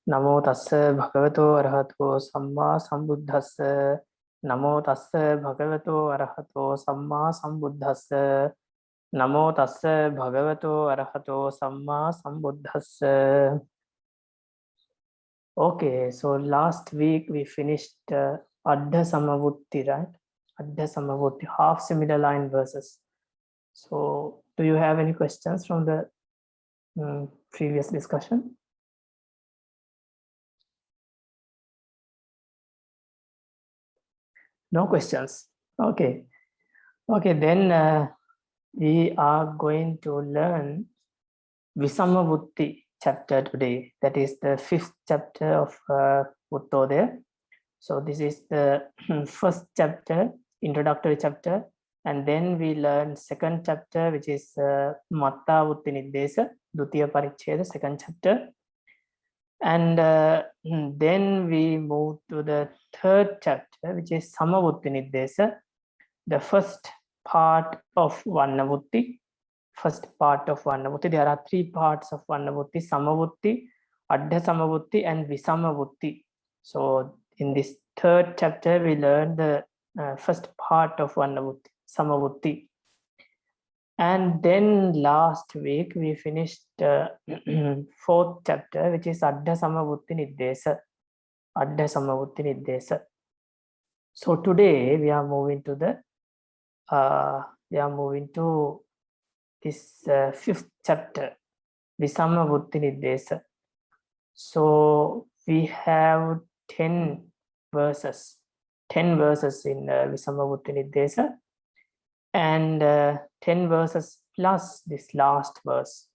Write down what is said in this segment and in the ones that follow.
Namo tassa bhagavato arahato samma sambuddhassa. Namo tassa bhagavato arahato samma sambuddhassa. Namo tassa bhagavato arahato samma sambuddhassa. Okay, so last week we finished Addha Samavutti, right? Addha Samavutti, half similar line verses. So, do you have any questions from the previous discussion? No questions. Okay. Okay, then we are going to learn Visamavutti chapter today. That is the 5th chapter of Uttodaya. So this is the first chapter, introductory chapter, and then we learn second chapter, which is Matta Vutti Niddesa, Dutiya Paricheda, second chapter. And then we move to the third chapter, which is Samavutti Niddesa, the first part of Vannavutti. First part of Vannavutti. There are 3 parts of Vannavutti: Samavutti, Addha Samavutti, and Visamavutti. So in this third chapter, we learn the first part of Vannavutti, Samavutti. And then last week we finished fourth chapter, which is Addha Samavutti Niddesa. Addha Samavutti Niddesa. So today we are moving to the this 5th chapter, Visamavutti Niddesa. So we have 10 verses in Visamavutti Niddesa, and 10 verses plus this last verse.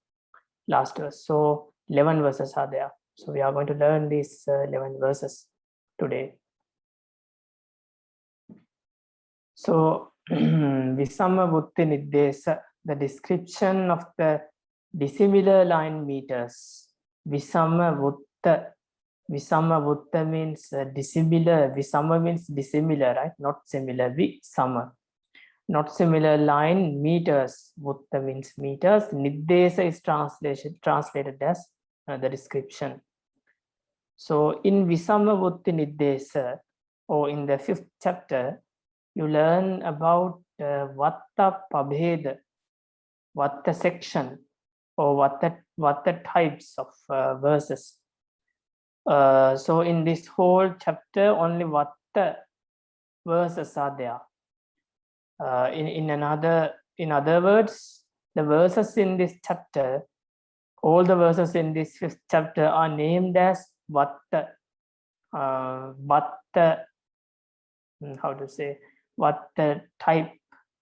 So 11 verses are there. So we are going to learn these 11 verses today. So Visamavutti Niddesa, the description of the dissimilar line meters. Visamavutta means dissimilar. Visama means dissimilar, right? Not similar. Visama, not similar line meters. Vutta means meters. Niddesa is translated as the description. So in Visamavutti Niddesa, or in the 5th chapter, you learn about Vatta Pabheda, Vatta section, or Vatta types of verses. So in this whole chapter, only Vatta verses are there. In other words, the verses in this chapter, all the verses in this 5th chapter are named as Vatta. Vatta, how to say, Vatta type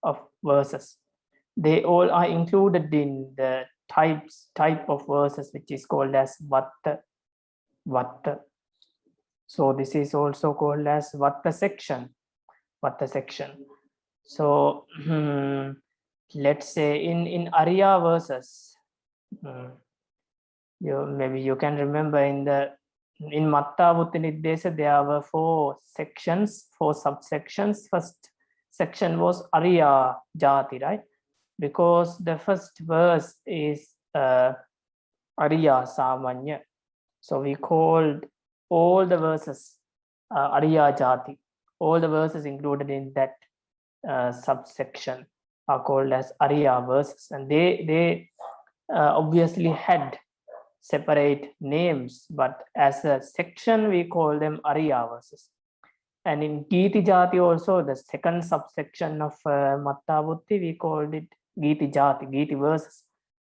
of verses. They all are included in the type of verses, which is called as Vatta. So this is also called as Vatta section. So let's say in Arya verses, maybe you can remember in Matta Vutti Niddesa there were 4 subsections. First section was Arya Jati, right? Because the first verse is Arya Samanya. So we called all the verses Arya Jati. All the verses included in that subsection are called as Arya verses, and they obviously had separate names, but as a section we call them Arya verses. And in Giti Jati also, the second subsection of Matta Vutti, we called it Giti Jati, Giti verses.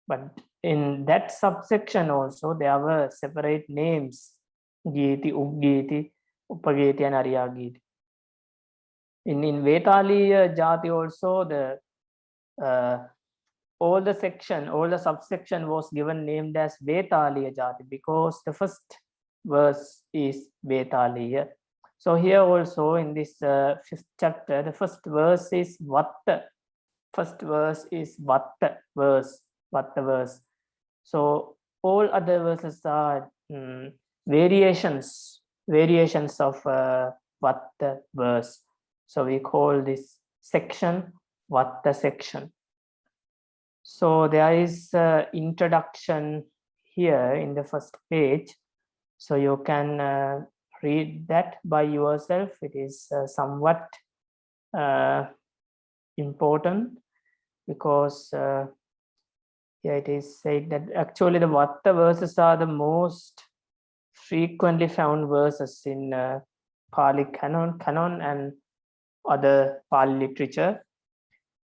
But in that subsection also, there were separate names: Giti, Uggiti, Upagiti, and Arya Giti. In Vetaliya Jati also, all the subsection was given named as Vetaliya Jati, because the first verse is Vetaliya. So here also in this 5th chapter, the first verse is Vatta. Vatta verse. So all other verses are variations of Vatta verse. So we call this section Vatta section. So there is introduction here in the first page. So you can read that by yourself. It is somewhat important because here it is said that actually the Vatta verses are the most frequently found verses in Pali canon and other Pali literature.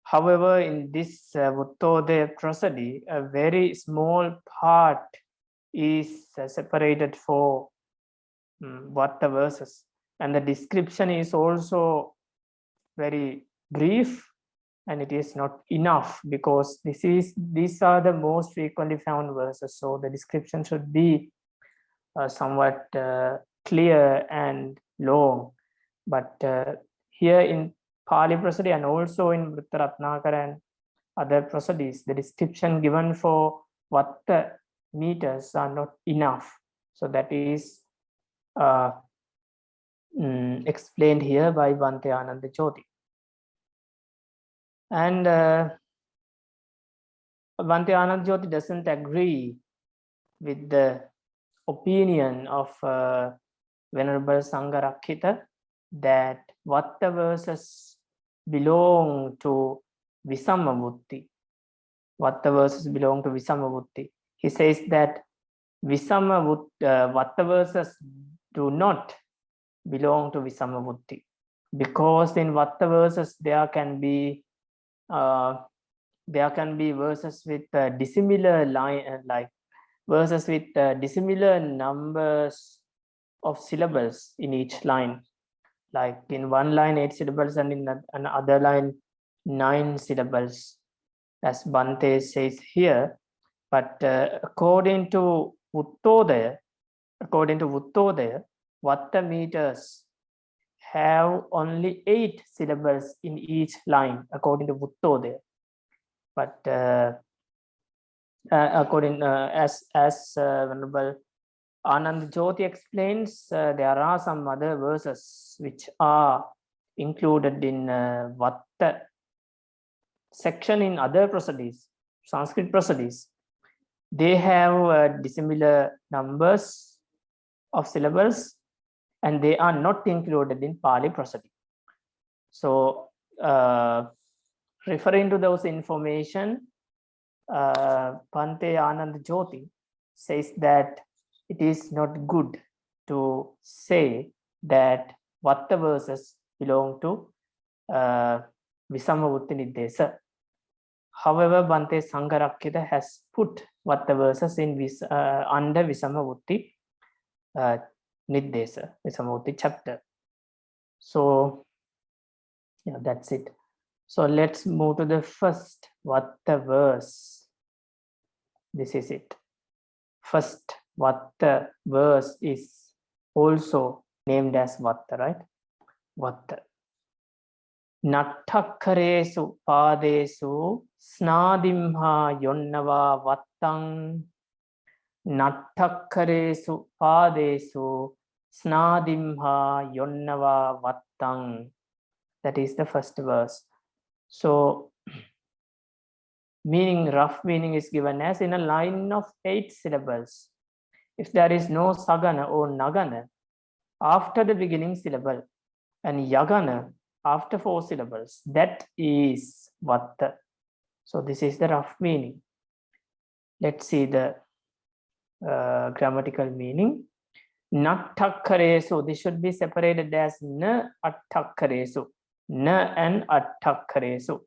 However, in this Vuttodaya prosody, a very small part is separated for Vatta verses, and the description is also very brief, and it is not enough because these are the most frequently found verses, so the description should be somewhat clear and long. But here in Pali prosody and also in Vrittaratnakara and other prosodies, the description given for Vatta meters are not enough. So that is explained here by Bhante Ananda Jyoti. And Bhante Ananda Jyoti doesn't agree with the opinion of Venerable Sangharakkhita that Vatta verses belong to Visammavutti. Vatta verses belong to Visammavutti. He says that Vatta verses do not belong to Visammavutti because in Vatta verses there can be verses with dissimilar line like verses with dissimilar numbers of syllables in each line, like in one line 8 syllables and in another line 9 syllables, as Bhante says here. But according to Vuttodaya, Vatta meters have only 8 syllables in each line according to Vuttodaya. But according as Venerable Ananda Jyoti explains, there are some other verses which are included in Vatta section in other prosodies, Sanskrit prosodies. They have dissimilar numbers of syllables and they are not included in Pali prosody. So referring to those information, Bhante Ananda Jyoti says that it is not good to say that Vatta verses belong to Visammavutti Niddesa. However, Bhante Sangharakkhita has put Vatta verses in under Visammavutti Niddesa, Visammavutti chapter. So, yeah, that's it. So let's move to the first Vatta verse. This is it. First Vatta verse is also named as Vatta, right? Vatta. Natthakkaresu padesu snadimha yonnava vattang. Natthakkaresu padesu snadimha yonnava vattang. That is the first verse. So rough meaning is given as in a line of 8 syllables. If there is no sagana or nagana after the beginning syllable and yagana after 4 syllables, that is Vatta. So this is the rough meaning. Let's see the grammatical meaning. Natthakkaresu, this should be separated as na atthakkaresu. Na and atthakkaresu.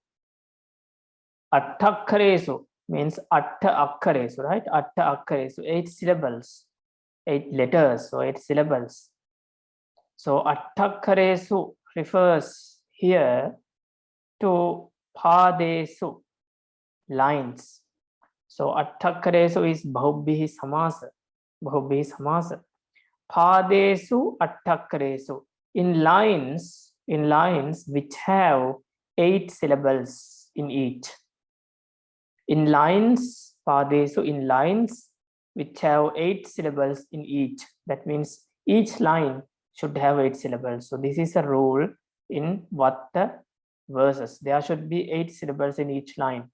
Atthakkaresu means atta akkaresu, right? Atta akkaresu, 8 syllables, 8 letters, so 8 syllables. So atthakkaresu refers here to padesu, lines. So atthakkaresu is bahubbihi samasa. Bahubbihi samasa. Padesu atthakkaresu, in lines which have 8 syllables in each. In lines, padesu, in lines which have 8 syllables in each. That means each line should have 8 syllables. So this is a rule in Vatta verses. There should be 8 syllables in each line.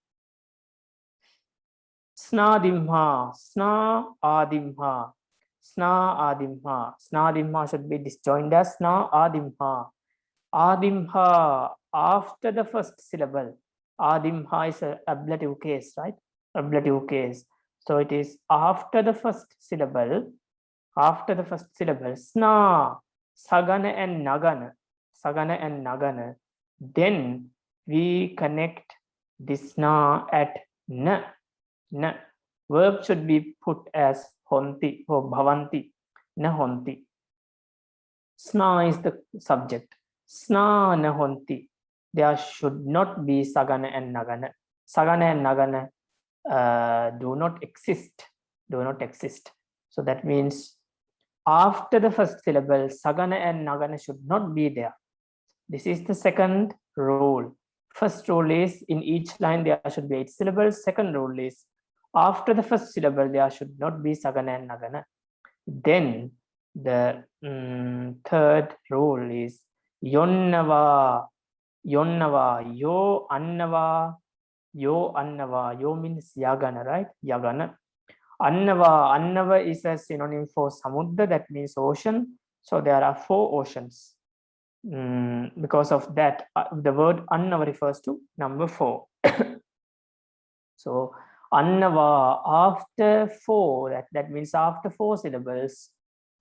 Snadimha, sna adimha. Sna adimha. Sna adimha should be disjoined as sna adimha. Adimha after the first syllable. Adimha is a ablative case, right? Ablative case. So it is after the first syllable. After the first syllable, sna, sagana and nagana. Sagana and nagana. Then we connect this na at na. Na. Verb should be put as honti or bhavanti. Na honti. Sna is the subject. Sna na honti. There should not be sagana and nagana. Sagana and nagana do not exist. Do not exist. So that means after the first syllable, sagana and nagana should not be there. This is the second rule. First rule is in each line there should be 8 syllables. Second rule is after the first syllable there should not be sagana and nagana. Then the third rule is yonnava. Yonnava. Yo annava. Yo annava. Yo means yagana, right? Yagana. Annava. Annava is a synonym for samudra, that means ocean. So there are 4 oceans. Because of that, the word annava refers to number 4. So annava, after 4, that means after 4 syllables,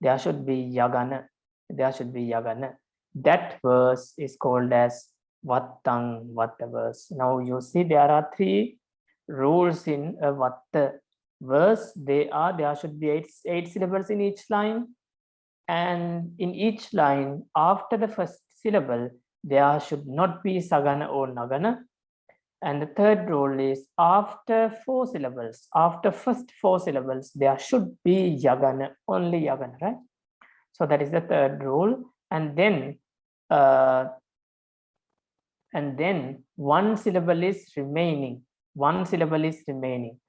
there should be yagana. There should be yagana. That verse is called as vattang, vatta verse. Now you see there are 3 rules in a vatta verse. There should be 8 syllables in each line. And in each line, after the first syllable, there should not be sagana or nagana. And the third rule is after 4 syllables, after first 4 syllables, there should be yagana, only yagana, right? So that is the third rule. And then 1 syllable is remaining. 1 syllable is remaining.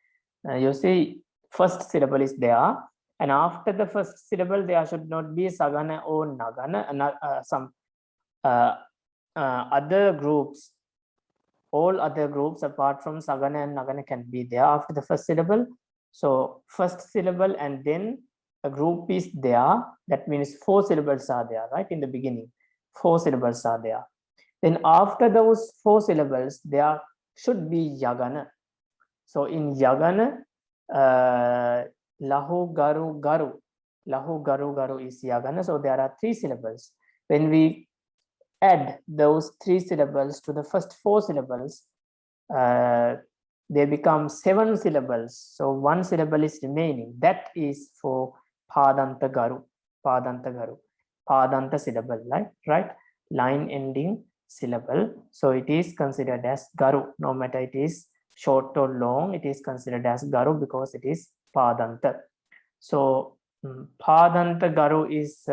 You see, first syllable is there. And after the first syllable, there should not be sagana or nagana. And some other groups, all other groups apart from sagana and nagana can be there after the first syllable. So first syllable and then a group is there. That means 4 syllables are there, right? In the beginning, 4 syllables are there. Then after those 4 syllables, there should be yagana. So in yagana, lahu garu garu. Lahu garu garu is yagana. So there are 3 syllables. When we add those 3 syllables to the first 4 syllables, they become 7 syllables. So 1 syllable is remaining. That is for padanta garu. Padanta garu. Padanta syllable, right? Line ending syllable. So it is considered as garu. No matter it is short or long, it is considered as garu because it is padanta. So padanta garu is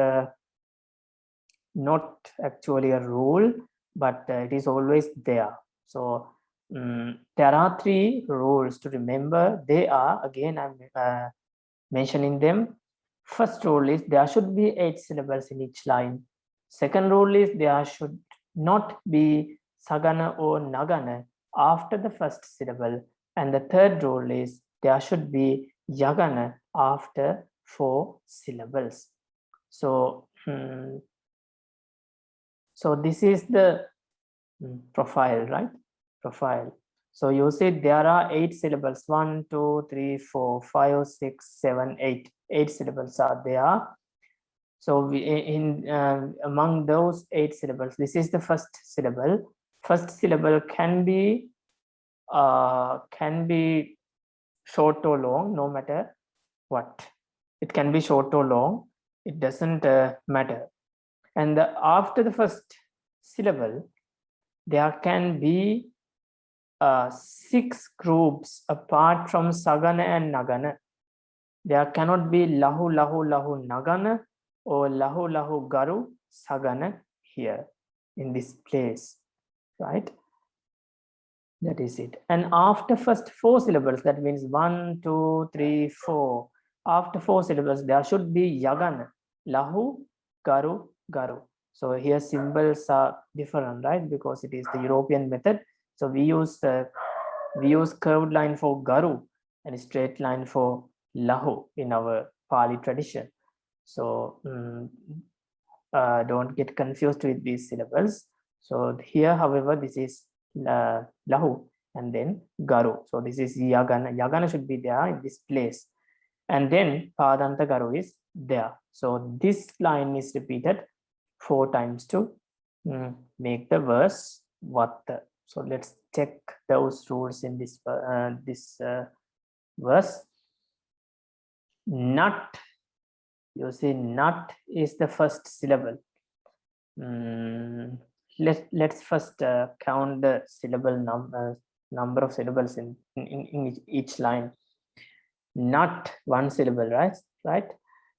not actually a rule, but it is always there. So there are 3 rules to remember. They are, again, I'm mentioning them. First rule is there should be 8 syllables in each line. Second rule is there should not be sagana or nagana after the first syllable. And the third rule is there should be yagana after 4 syllables. So, so this is the profile, right? Profile. So you see there are 8 syllables. 1, 2, 3, 4, 5, 6, 7, 8. 8 syllables are there. So we among those 8 syllables, this is the first syllable. First syllable can be short or long, no matter what. It can be short or long. It doesn't matter. And after the first syllable, there can be 6 groups apart from sagana and nagana. There cannot be lahu lahu lahu nagana or lahu lahu garu sagana here in this place, right? That is it. And after first 4 syllables, that means 1, 2, 3, 4. After 4 syllables, there should be yagana, lahu, garu, garu. So here symbols are different, right? Because it is the European method. So we use curved line for garu and straight line for lahu in our Pali tradition. So don't get confused with these syllables. So here, however, this is lahu and then garu. So this is yagana. Yagana should be there in this place. And then padanta garu is there. So this line is repeated 4 times to make the verse vatta. So let's check those rules in this verse. Nut, you see, nut is the first syllable. Let's first count the syllable number of syllables in each line. Nut, 1 syllable, right?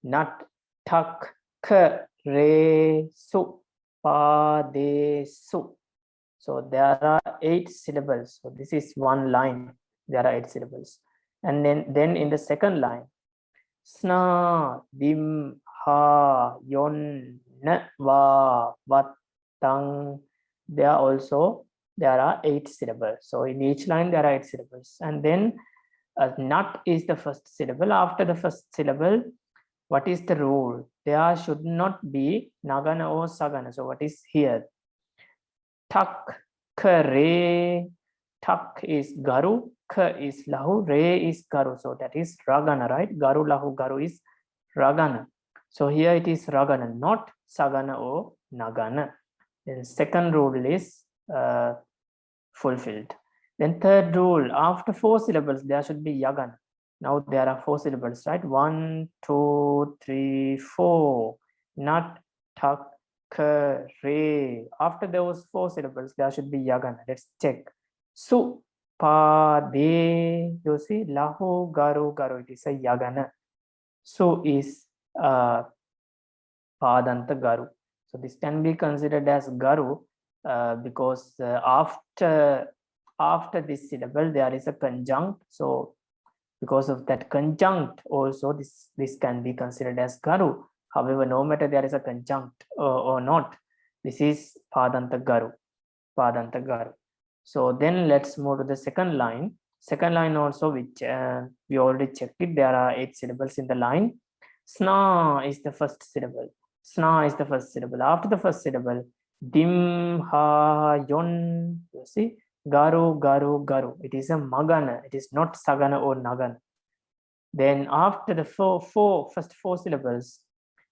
Nut, tak, ka, re, su, pa, de, su. So there are 8 syllables. So this is 1 line. There are 8 syllables. And then in the second line, sna, dim, ha, yon, na, va, vat, tang. There are 8 syllables. So in each line there are 8 syllables. And then nut is the first syllable. After the first syllable, what is the rule? There should not be nagana or sagana. So what is here? Tak, ka, re. Tak is garu, ka is lahu, re is garu. So that is ragana, right? Garu, lahu, garu is ragana. So here it is ragana, not sagana or nagana. Then second rule is fulfilled. Then third rule, after 4 syllables, there should be yagana. Now there are 4 syllables, right? 1, 2, 3, 4. Nut, tak, ka, re. After those 4 syllables, there should be yagana. Let's check. Su, pa, de. You see, lahu, garu, garu. It is a yagana. Su is padanta garu. So this can be considered as garu because after this syllable there is a conjunct. So because of that conjunct also this can be considered as garu. However, no matter there is a conjunct or not, this is padanta garu. So then let's move to the second line. Second line also, which we already checked it. There are 8 syllables in the line. Sna is the first syllable. Sna is the first syllable. After the first syllable, dim, ha, yon. You see, garu, garu, garu. It is a magana. It is not sagana or nagana. Then after the first four syllables,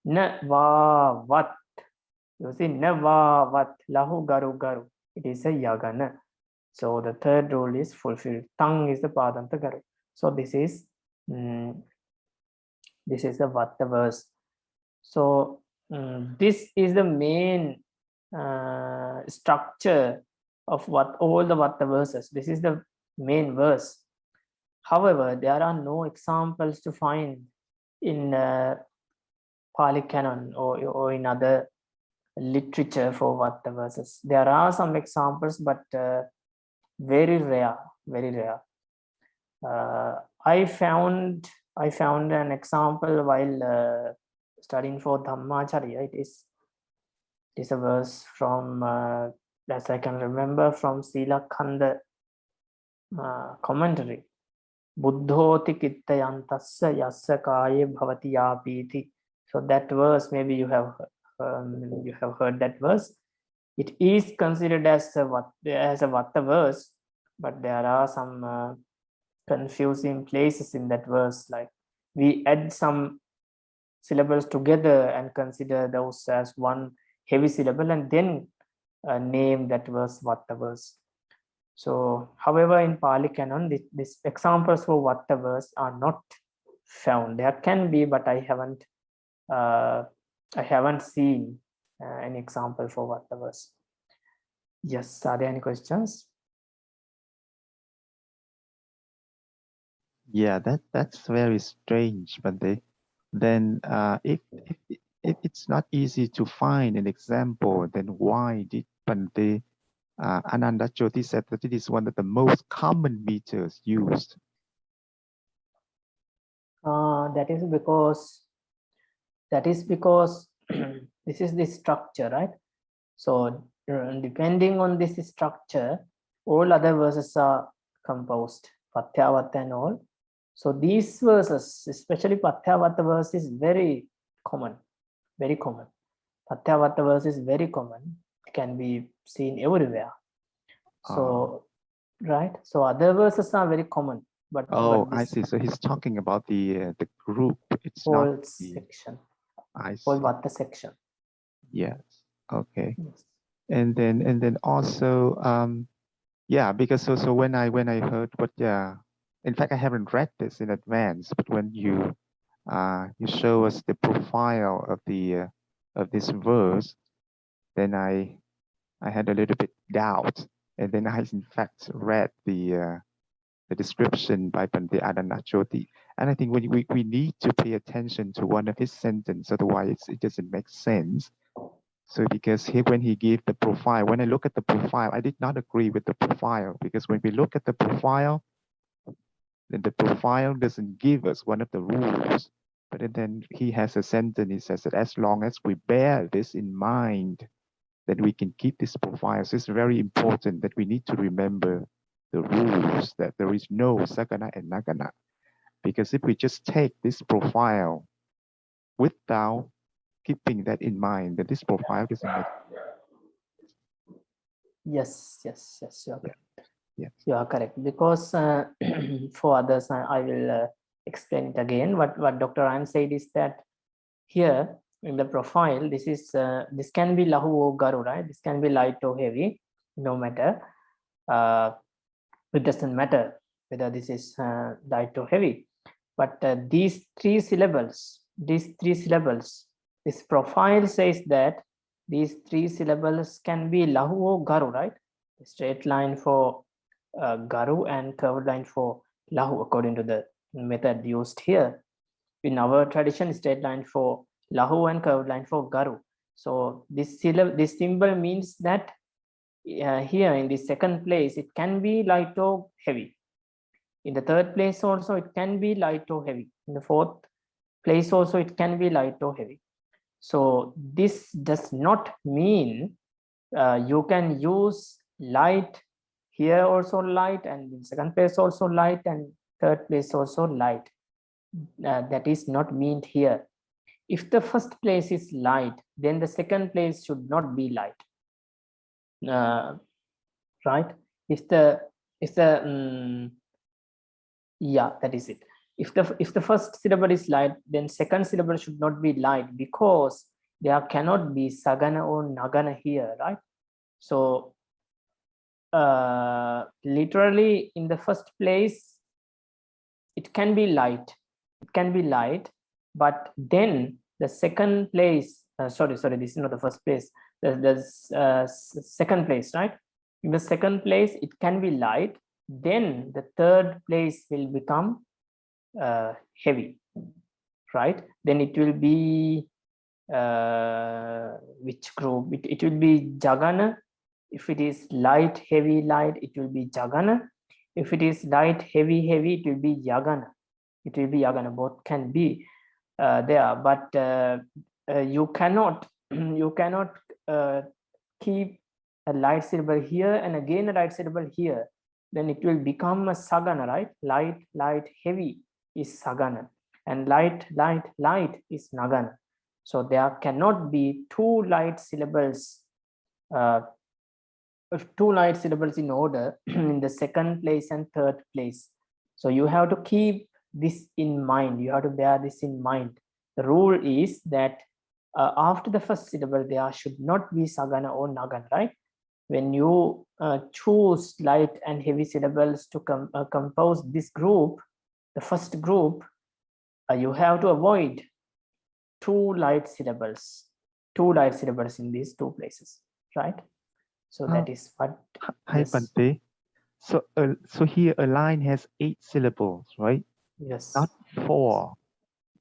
na, va, vat. You see, na, va, vat, lahu, garu, garu. It is a yagana. So the third rule is fulfilled. Tang is the padanta garu. So this is the vatta verse. So this is the main structure of all the vatta verses. This is the main verse. However, there are no examples to find in Pali Canon or in other literature for vatta verses. There are some examples, but very rare. I found an example while studying for Dhammacharya. It is a verse from, as I can remember, from Sila Khanda commentary. Buddhoti kittayantasya yasya kaye bhavati yapiti. So that verse, maybe you have heard that verse. It is considered as a vatta verse, but there are some confusing places in that verse. Like we add some syllables together and consider those as one heavy syllable, and then name that verse vatta verse. So, however, in Pali Canon, these examples for vatta verse are not found. There can be, but I haven't seen an example for vatta verse. Yes, are there any questions? Yeah, that's very strange, but then if it's not easy to find an example, then why did Bhante Ananda Jyoti said that it is one of the most common meters used? That is because this is the structure, right? So depending on this structure, all other verses are composed, Patyavatta and all. So these verses, especially Pathyavata verse, is very common, very common. Pathyavata verse is very common, it can be seen everywhere. So, right? So other verses are very common, but Oh, this I see. So he's talking about the group. It's whole not the. section, I whole see. Vata section. Yes. Okay. Yes. And then also yeah, because so when I heard what in fact I haven't read this in advance, but when you show us the profile of the of this verse, then I had a little bit doubt, and then I in fact read the description by Bhante Adhanachoti, and I think we need to pay attention to one of his sentences, otherwise it doesn't make sense. So because when he gave the profile, when I look at the profile, I did not agree with the profile, because when we look at the profile, then the profile doesn't give us one of the rules. But then he has a sentence, he says that as long as we bear this in mind, that we can keep this profile. So it's very important that we need to remember the rules, that there is no Sagana and Nagana. Because if we just take this profile without keeping that in mind, then this profile doesn't make. Yes, you are correct. Yes. You are correct, because for others, I will explain it again. What Dr. Ryan said is that here in the profile, this is this can be Lahu or Garu, right? This can be light or heavy, no matter. It doesn't matter whether this is light or heavy. But these three syllables, this profile says that these three syllables can be Lahu or Garu, right? A straight line for Garu and curved line for Lahu, according to the method used here. In our tradition, straight line for Lahu and curved line for Garu. So this symbol means that here in the second place, it can be light or heavy. In the third place also, it can be light or heavy. In the fourth place also, it can be light or heavy. So this does not mean you can use light here also light, and in second place also light, and third place also light. That is not meant here. If the first place is light, then the second place should not be light. Right? If the yeah, that is it. If the first syllable is light, then second syllable should not be light, because there cannot be Sagana or Nagana here, right? So literally in the first place, it can be light, but then the second place, sorry, this is not the first place, the second place, right? In the second place, it can be light, then the third place will become heavy, right? Then it will be which group? It will be Jagana. If it is light, heavy, light, it will be Jagana. If it is light, heavy, heavy, it will be Yagana. It will be Yagana. Both can be there, but you cannot keep a light syllable here and again a light syllable here. Then it will become a Sagana, right? Light, light, heavy is Sagana, and light, light, light is Nagana. So there cannot be two light syllables in order in the second place and third place. So you have to keep this in mind. You have to bear this in mind. The rule is that after the first syllable, there should not be Sagana or Nagana, right? When you choose light and heavy syllables to compose this group, the first group, you have to avoid two light syllables in these two places, right? So that is what. Hi, Yes. Bhante. So so here a line has 8 syllables, right? Yes. Not 4.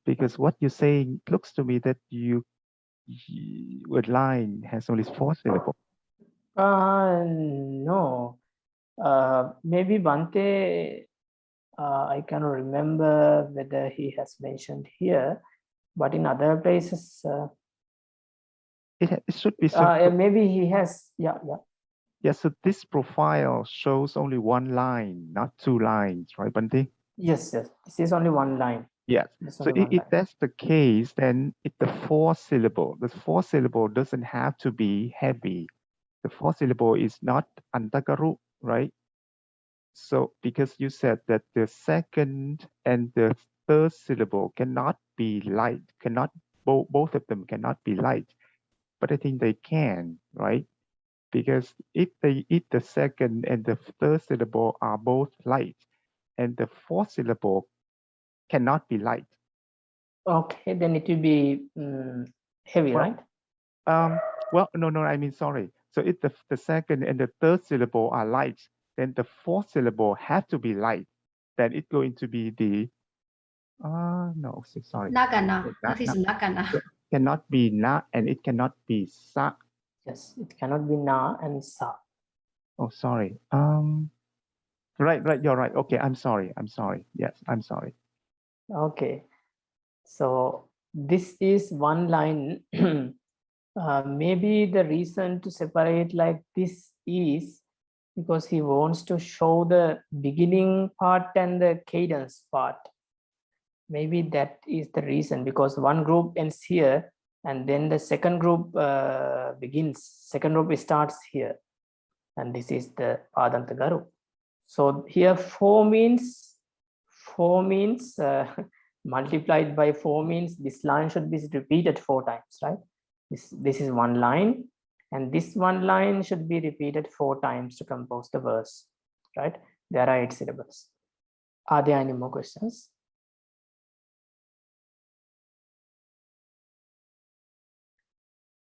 Because what you're saying looks to me that a line has only 4 syllables. No. Maybe Bhante, I cannot remember whether he has mentioned here, but in other places, It should be simple. maybe he has. Yeah. Yeah, so this profile shows only one line, not 2 lines, right, Bhante? Yes, yes. This is only one line. Yes. This So only one if line. that's the case, then it's the fourth syllable. The fourth syllable doesn't have to be heavy. The fourth syllable is not antagaru, right? So because you said that the second and the third syllable cannot be light, both of them cannot be light, but I think they can, right? Because if the second and the third syllable are both light, and the fourth syllable cannot be light. Okay, then it will be heavy, Well, right? Well, no, I mean, sorry. So if the second and the third syllable are light, then the fourth syllable have to be light. Then it's going to be the, no, sorry. Nagana. That is Nagana. Cannot be na and it cannot be sa. Yes, it cannot be na and sa. Oh, sorry. Right, you're right. Okay, I'm sorry. Yes, I'm sorry. Okay, so this is one line. Maybe the reason to separate like this is because he wants to show the beginning part and the cadence part. Maybe that is the reason, because one group ends here and then the second group begins. Second group starts here, and this is the Padanta Garu. So here 4 means multiplied by 4 means this line should be repeated 4 times, right? This is one line, and this one line should be repeated 4 times to compose the verse, right? There are 8 syllables. Are there any more questions?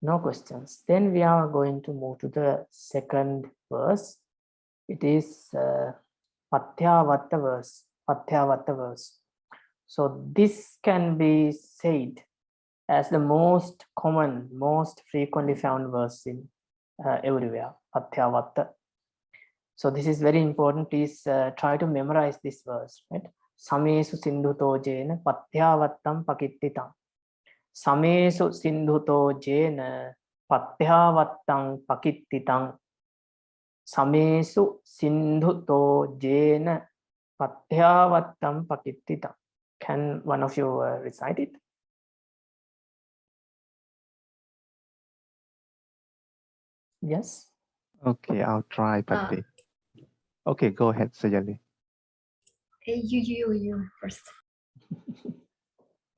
No questions. Then we are going to move to the second verse. It is Pathyavatta verse. Pathyavatta verse. So this can be said as the most common, most frequently found verse in everywhere. Pathyavatta. So this is very important. Please try to memorize this verse, right? Samesu sindhuto jena pathyavattam pakittitam. Samesu sindhuto jena pathyavattam pakittitam. Samesu sindhuto jena pathyavattam pakittitam. Can one of you recite it? Yes. Okay, I'll try, Bhante. Okay, go ahead, Sayali. You first.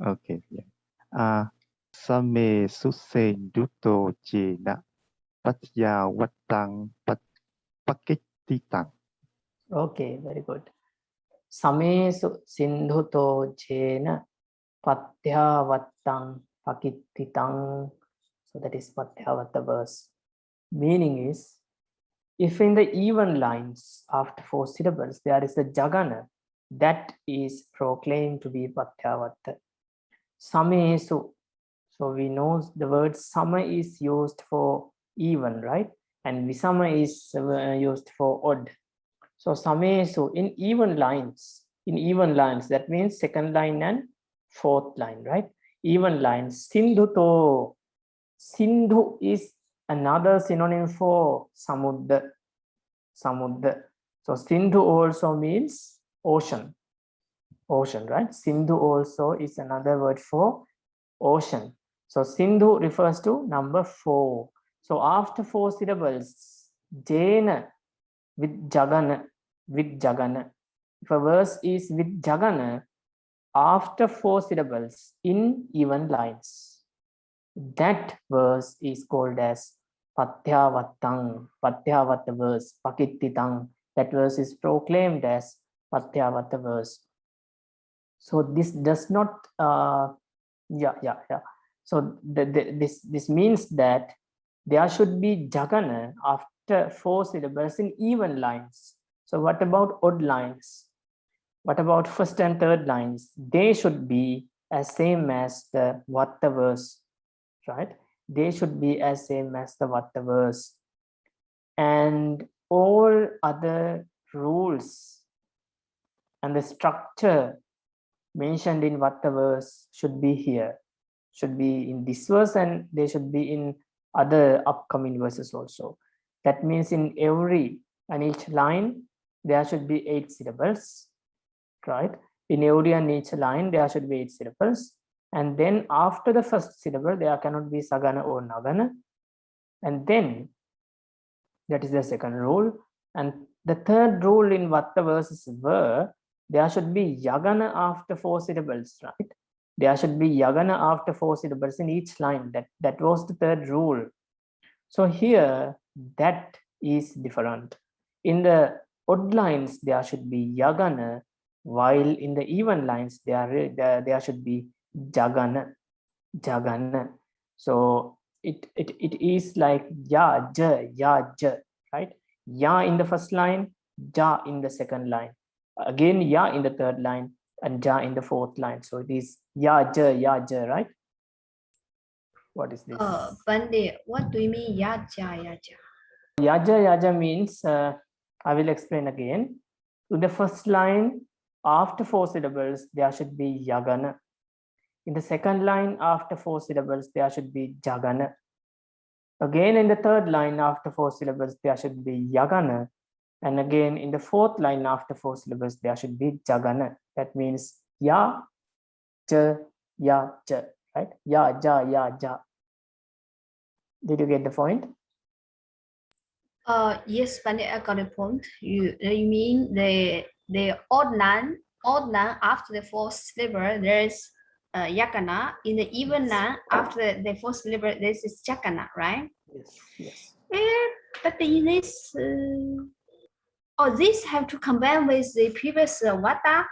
Okay, yeah. Same suse duto jena patya watang pakititang. Okay, very good. Samesu sindhuto jena pathyavattam pakittitang. So that is Pathyavatta verse. Meaning is, if in the even lines after 4 syllables there is a jagana, that is proclaimed to be Pathyavatta. Samesu. So we know the word sama is used for even, right? And visama is used for odd. So samesu in even lines, that means second line and fourth line, right? Even lines. Sindhuto. Sindhu is another synonym for samudra. So Sindhu also means ocean, right? Sindhu also is another word for ocean. So Sindhu refers to number 4. So after 4 syllables, Jena with Jagana. If a verse is with Jagana after 4 syllables in even lines, that verse is called as Pathyavattang, Pathyavatta verse, Pakittitang. That verse is proclaimed as Pathyavatta verse. So this does not, So this means that there should be Jagana after 4 syllables in even lines. So what about odd lines? What about first and third lines? They should be as same as the Vatta verse, right? They should be as same as the Vatta verse. And all other rules and the structure mentioned in Vatta verse should be here, should be in this verse, and they should be in other upcoming verses also. That means in every and each line, there should be 8 syllables. right? In every and each line, there should be 8 syllables. And then after the first syllable, there cannot be sagana or nagana. And then that is the second rule. And the third rule in Vatta verses were there should be yagana after 4 syllables, right? There should be yagana after 4 syllables in each line. That was the third rule. So here that is different. In the odd lines, there should be yagana, while in the even lines, there should be jagana. So it is like ya, ja, right? Ya in the first line, ja in the second line. Again, ya in the third line, and ja in the fourth line. So it is ya, ja, right? What is this? Pandit, what do you mean yaja? Yaja means, I will explain again. In the first line, after 4 syllables, there should be yagana. In the second line, after 4 syllables, there should be jagana. Again, in the third line, after 4 syllables, there should be yagana. And again, in the fourth line, after 4 syllables, there should be jagana. That means ya, ja, right? Ya, ja. Did you get the point? Yes, Pandit, I got the point. You mean the odd line after the fourth syllable there is yakana. In the even line after the fourth syllable there is jakana, right? Yes. But in this, this have to combine with the previous vata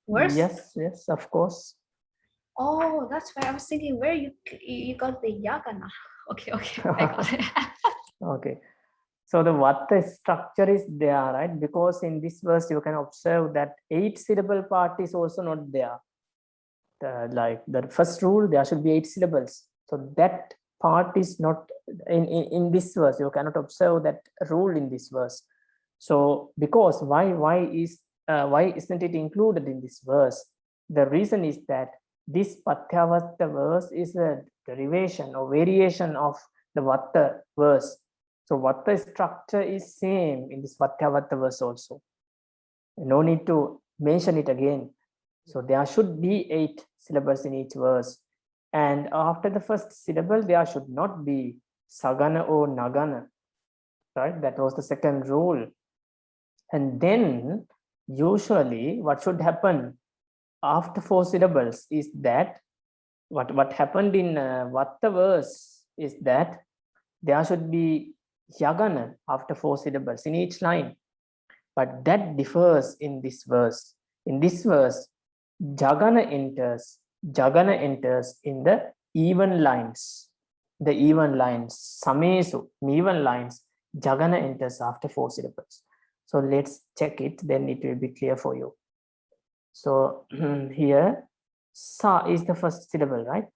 verse. Yes, of course. Oh, that's why I was thinking where you got the yakana. Okay, I got it. Okay. So the Vatta structure is there, right? Because in this verse, you can observe that 8 syllable part is also not there. Like the first rule, there should be 8 syllables. So that part is not in this verse. You cannot observe that rule in this verse. So because why isn't it included in this verse? The reason is that this Pathyavatta verse is a derivation or variation of the Vatta verse. So Vatta structure is same in this Pathyavatta verse also. No need to mention it again. So there should be 8 syllables in each verse. And after the first syllable, there should not be sagana or nagana, right? That was the second rule. And then usually what should happen after 4 syllables is that what happened in Vatta verse is that there should be yagana after 4 syllables in each line. But that differs in this verse. In this verse, jagana enters in the even lines. The even lines, samesu, in even lines, jagana enters after 4 syllables. So let's check it, then it will be clear for you. So here, sa is the first syllable, right?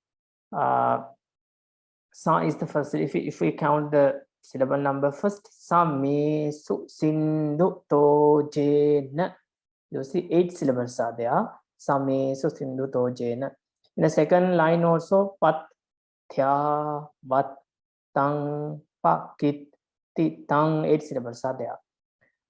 Sa is the first. If we count the syllable number first, samesu sindhu tojena. You see 8 syllables are there. Samesu sindhu tojena. In the second line also, pat thya vat tang pakit ti tang, 8 syllables are there.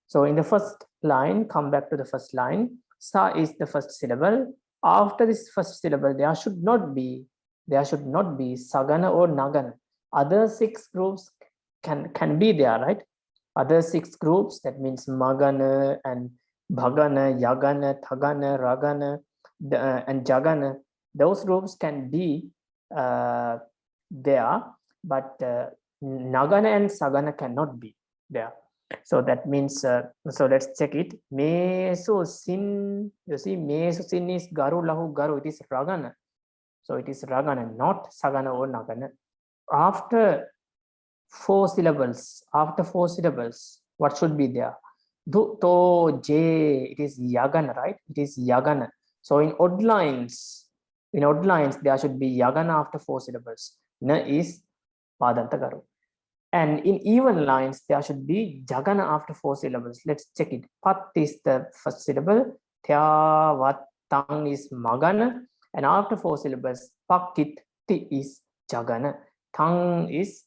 So in the first line, come back to the first line. Sa is the first syllable. After this first syllable, there should not be sagana or nagana. Other 6 groups can be there, right? Other 6 groups, that means magana and bhagana, yagana, thagana, ragana, and jagana. Those groups can be there, but nagana and sagana cannot be there. So that means, so let's check it. Mesu sin, you see, mesu sin is garu lahu garu, it is ragana. So it is ragana, not sagana or nagana. After 4 syllables, what should be there? Du, to, je, it is yagana, right? It is yagana. So in odd lines, there should be yagana after 4 syllables. Na is padanta garu. And in even lines, there should be jagana after 4 syllables. Let's check it. Pat is the first syllable. Thya, vat, tang is magana. And after 4 syllables, pakit, ti is jagana. Tang is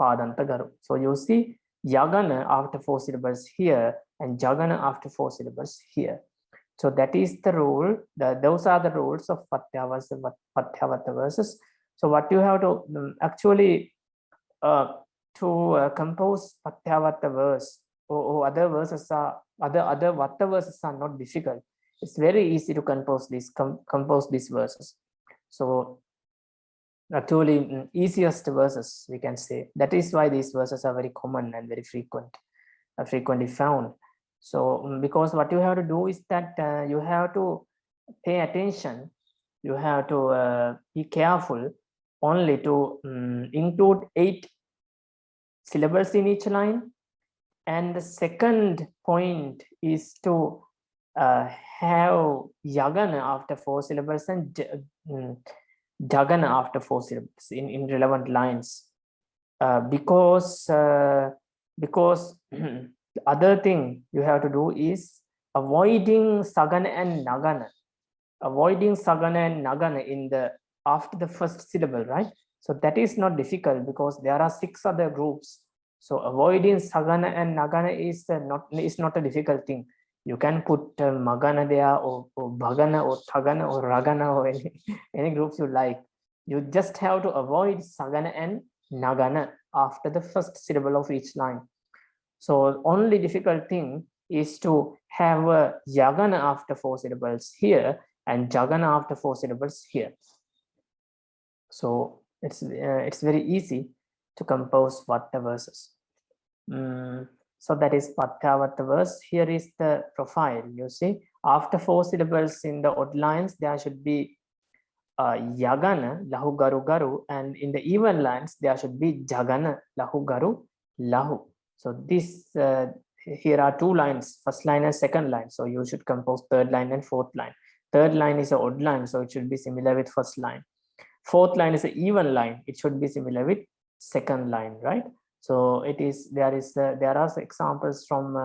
padanta garu. So you see yagana after 4 syllables here and jagana after 4 syllables here. So that is the rule. Those are the rules of Pathyavata verses. So what you have to actually compose Pathyavata verse or other verses are other Vata verses are not difficult. It's very easy to compose these verses. So actually easiest verses we can say. That is why these verses are very common and very frequently found. So because what you have to do is that you have to pay attention, you have to be careful only to include 8 syllables in each line. And the second point is to have yagana after 4 syllables and jagana after 4 syllables in relevant lines. Because the other thing you have to do is avoiding sagana and nagana. Avoiding sagana and nagana in the after the first syllable, right? So that is not difficult because there are 6 other groups. So avoiding sagana and nagana is not a difficult thing. You can put magana there or bhagana or thagana or ragana or any groups you like. You just have to avoid sagana and nagana after the first syllable of each line. So only difficult thing is to have a yagana after 4 syllables here and jagana after 4 syllables here. So it's very easy to compose Vata verses. So that is Pathyavata verse. Here is the profile. You see, after 4 syllables in the odd lines, there should be yagana, lahu garu garu, and in the even lines there should be jagana, lahu garu lahu. So this here are 2 lines, first line and second line. So you should compose third line and fourth line. Third line is an odd line, so it should be similar with first line. Fourth line is an even line, it should be similar with second line, right? So there are examples from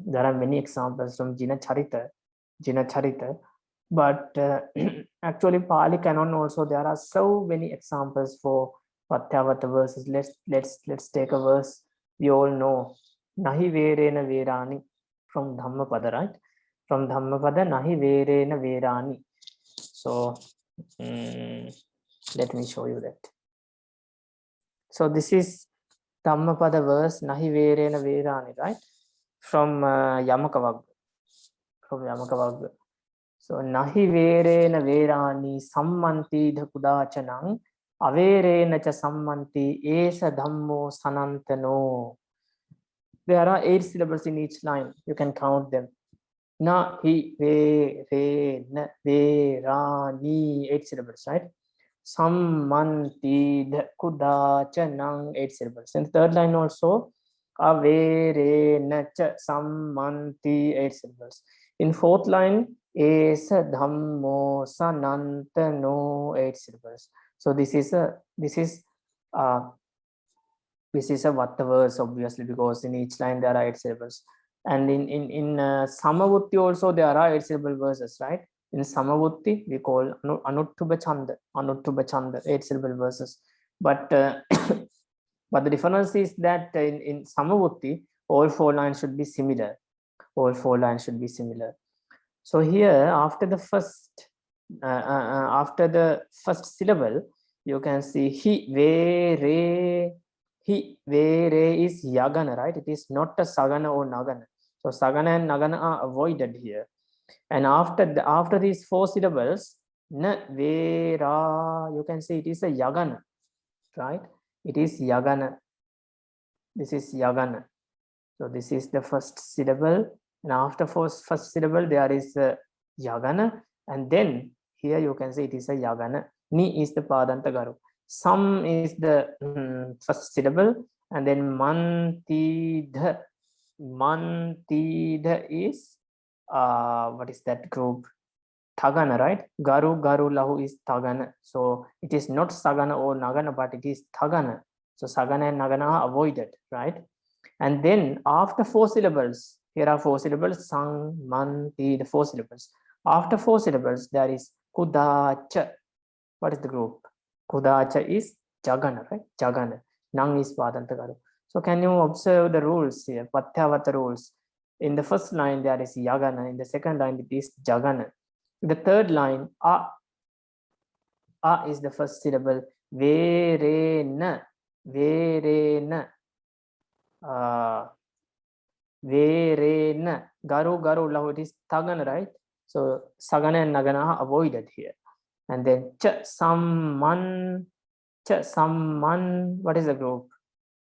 there are many examples from Jina Charita, but actually Pali Canon also there are so many examples for Pathyavata verses. Let's take a verse we all know, Nahi Verena Verani from Dhammapada, right? From Dhammapada, Nahi Verena Verani. So let me show you that. So this is Dhammapada verse, Nahi Verena Verani, right? From Yamakavagga. So Nahi Verena Verani Sammanti Dhakudachanang Averena cha Sammanti Esa Dhammo Sanantano. There are 8 syllables in each line. You can count them. Nahi Verena Verani, 8 syllables, right? Sammanti Dhakudachanang, 8 syllables. In the third line also, Averena cha Sammanti, 8 syllables. In fourth line, Esa Dhammo Sanantano, 8 syllables. So this is a Vata verse, obviously, because in each line there are 8 syllables. And in Samavutti also there are 8 syllable verses, right? In Samavutti we call Anuttubha Chanda, 8 syllable verses. But but the difference is that in Samavutti all 4 lines should be similar. All 4 lines should be similar. So here after the first syllable, you can see Hi Vere is yagana, right? It is not a sagana or nagana. So sagana and nagana are avoided here. And after these 4 syllables, na vera, you can see it is a yagana, right? It is yagana. This is yagana. So this is the first syllable, and after first syllable there is a yagana, and then here you can see it is a yagana. Ni is the padanta garu. Sam is the first syllable, and then mantidha is what is that group? Thagana, right? Garu lahu is thagana. So it is not sagana or nagana, but it is thagana. So sagana and nagana are avoided, right? And then after 4 syllables, here are 4 syllables, sang, manti, the 4 syllables. After 4 syllables, there is kudacha. What is the group? Kudacha is jagana, right? Jagana. Nang is padanta garu. So can you observe the rules here? Pathyavata rules. In the first line, there is yagana. In the second line, it is jagana. In the third line, a is the first syllable. Verena, verena, verena. Garu, garu, lahu. It is tagana, right? So sagana and nagana are avoided here. And then cha, samman, what is the group?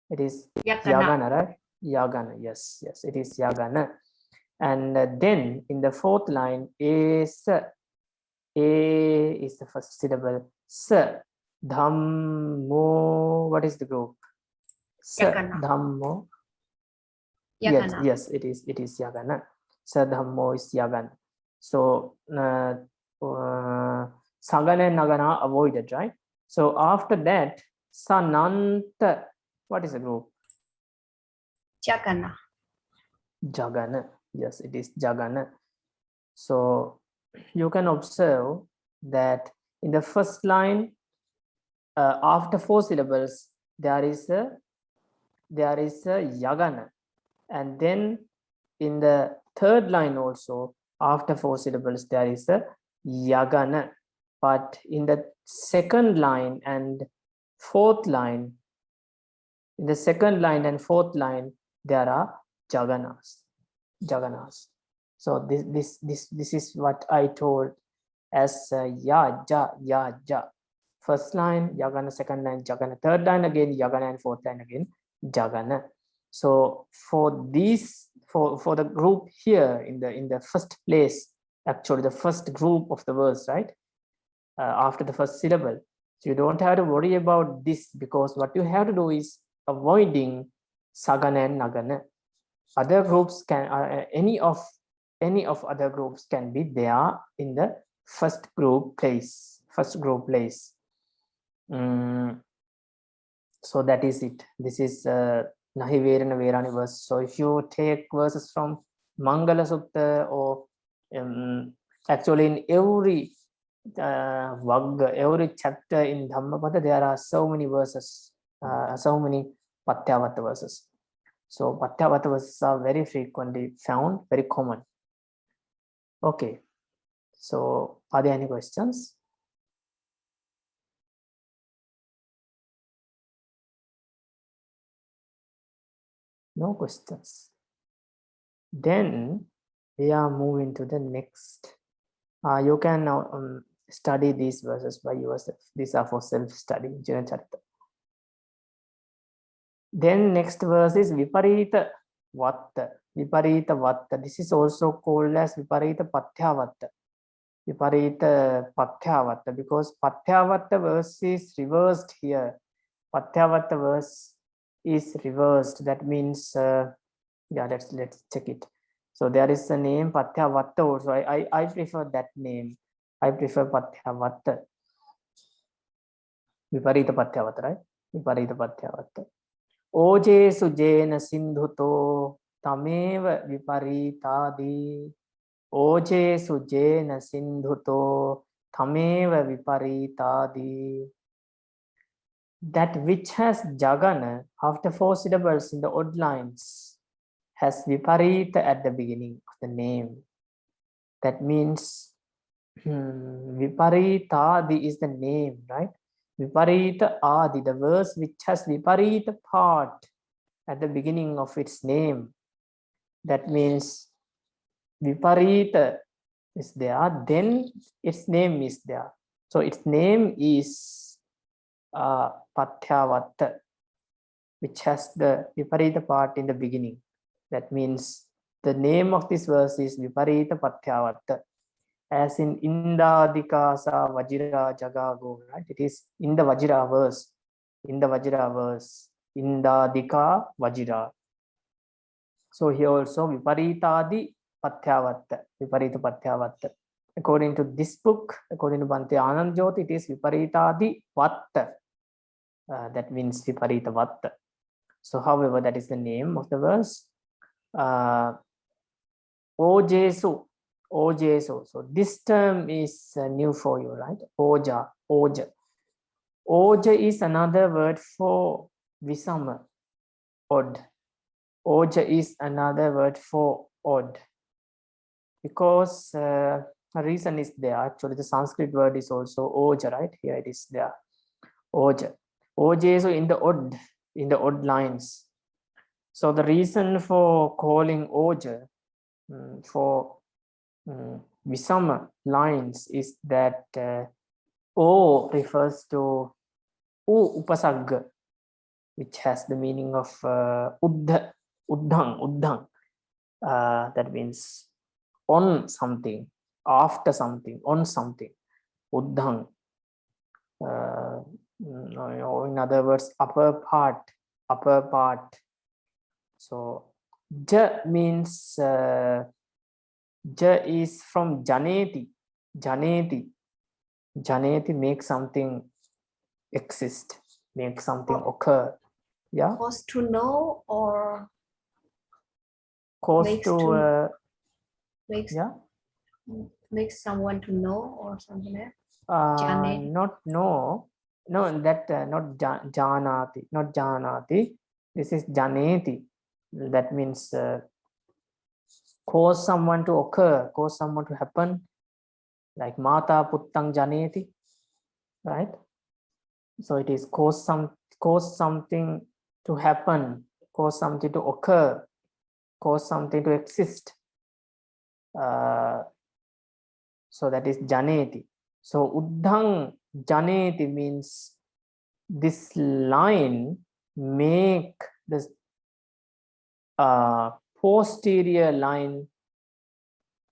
It is yagana, right? Yagana, yes, it is yagana. And then in the fourth line, a is the first syllable. Sa, dhammo, what is the group? Sa, Yagana. dhammo. Yagana. Yes, it is yagana. Sa, dhammo is yagana. So sagana and nagana avoided, right? So after that, sananta, what is the group? Jagana. Jagana. Yes, it is jagana. So you can observe that in the first line, after 4 syllables, there is a yagana, and then in the third line also, after 4 syllables, there is a yagana. But in the second line and fourth line, there are jaganas. So this is what I told as ya, ja. First line yagana, second line jagana, third line again yagana, and fourth line again jagana. So for these, for the group here in the first place, actually the first group of the verse, right, after the first syllable, so you don't have to worry about this, because what you have to do is avoiding sagana and nagana. Other groups can any of other groups can be there in the first group place. So that is it. This is Nahi Verana Verani verse. So if you take verses from Mangala Sutta, or actually in every Vagga, every chapter in Dhammapada, there are so many verses, so many Patyavata verses. So Patyavata verses are very frequently found, very common. Okay. So are there any questions? No questions. Then we are moving to the next. You can now study these verses by yourself. These are for self-study. Then next verse is Viparita Vatta. Viparita Vatta. This is also called as Viparita Patyavatta. Viparita Patyavatta, because Patyavatta verse is reversed here. Patyavatta verse is reversed. That means, yeah, let's check it. So there is a name Patyavatta also. I prefer that name. I prefer Patyavatta. Viparita Patyavatta, right? Viparita Patyavatta. Oje sujena sindhuto tameva viparitadi. Oje sujena sindhuto tameva viparitadi. That which has jagana after 4 syllables in the odd lines has viparita at the beginning of the name. That means viparitadi is the name, right? Viparita adi, the verse which has viparita part at the beginning of its name. That means viparita is there, then its name is there. So its name is Patyavatta, which has the viparita part in the beginning. That means the name of this verse is Viparita Patyavatta. As in Indadikasa Vajira Jagago, right? It is in the Vajira verse. Indadika Vajira. So here also Viparitadi Patyavatta. Viparita Patyavatta. According to this book, according to Bhante Anand Jyoti, it is Viparitadi Vatta. That means Viparita Vatta. So however, that is the name of the verse. Ojesu. So this term is new for you, right? Oja. Oja is another word for Visama, odd. Oja is another word for odd, because a reason is there. Actually, the Sanskrit word is also oja, right? Here it is there. Oja. Oja is in the odd lines. So the reason for calling oja for Visama lines is that O refers to upasagga, which has the meaning of uddhang. That means on something, after something, on something. Uddhang. In other words, upper part. So ja means ja is from janeti. Janeti makes something exist, make something occur. Yeah, Cause to know or cause makes to to- makes yeah, makes someone to know or something like Janeti. not know, no, that not janati. This is janeti. That means cause someone to occur, cause someone to happen, like mata puttang janeti, right? So it is cause something to happen, cause something to occur, cause something to exist. So that is janeti. So uddhang janeti means this line make this posterior line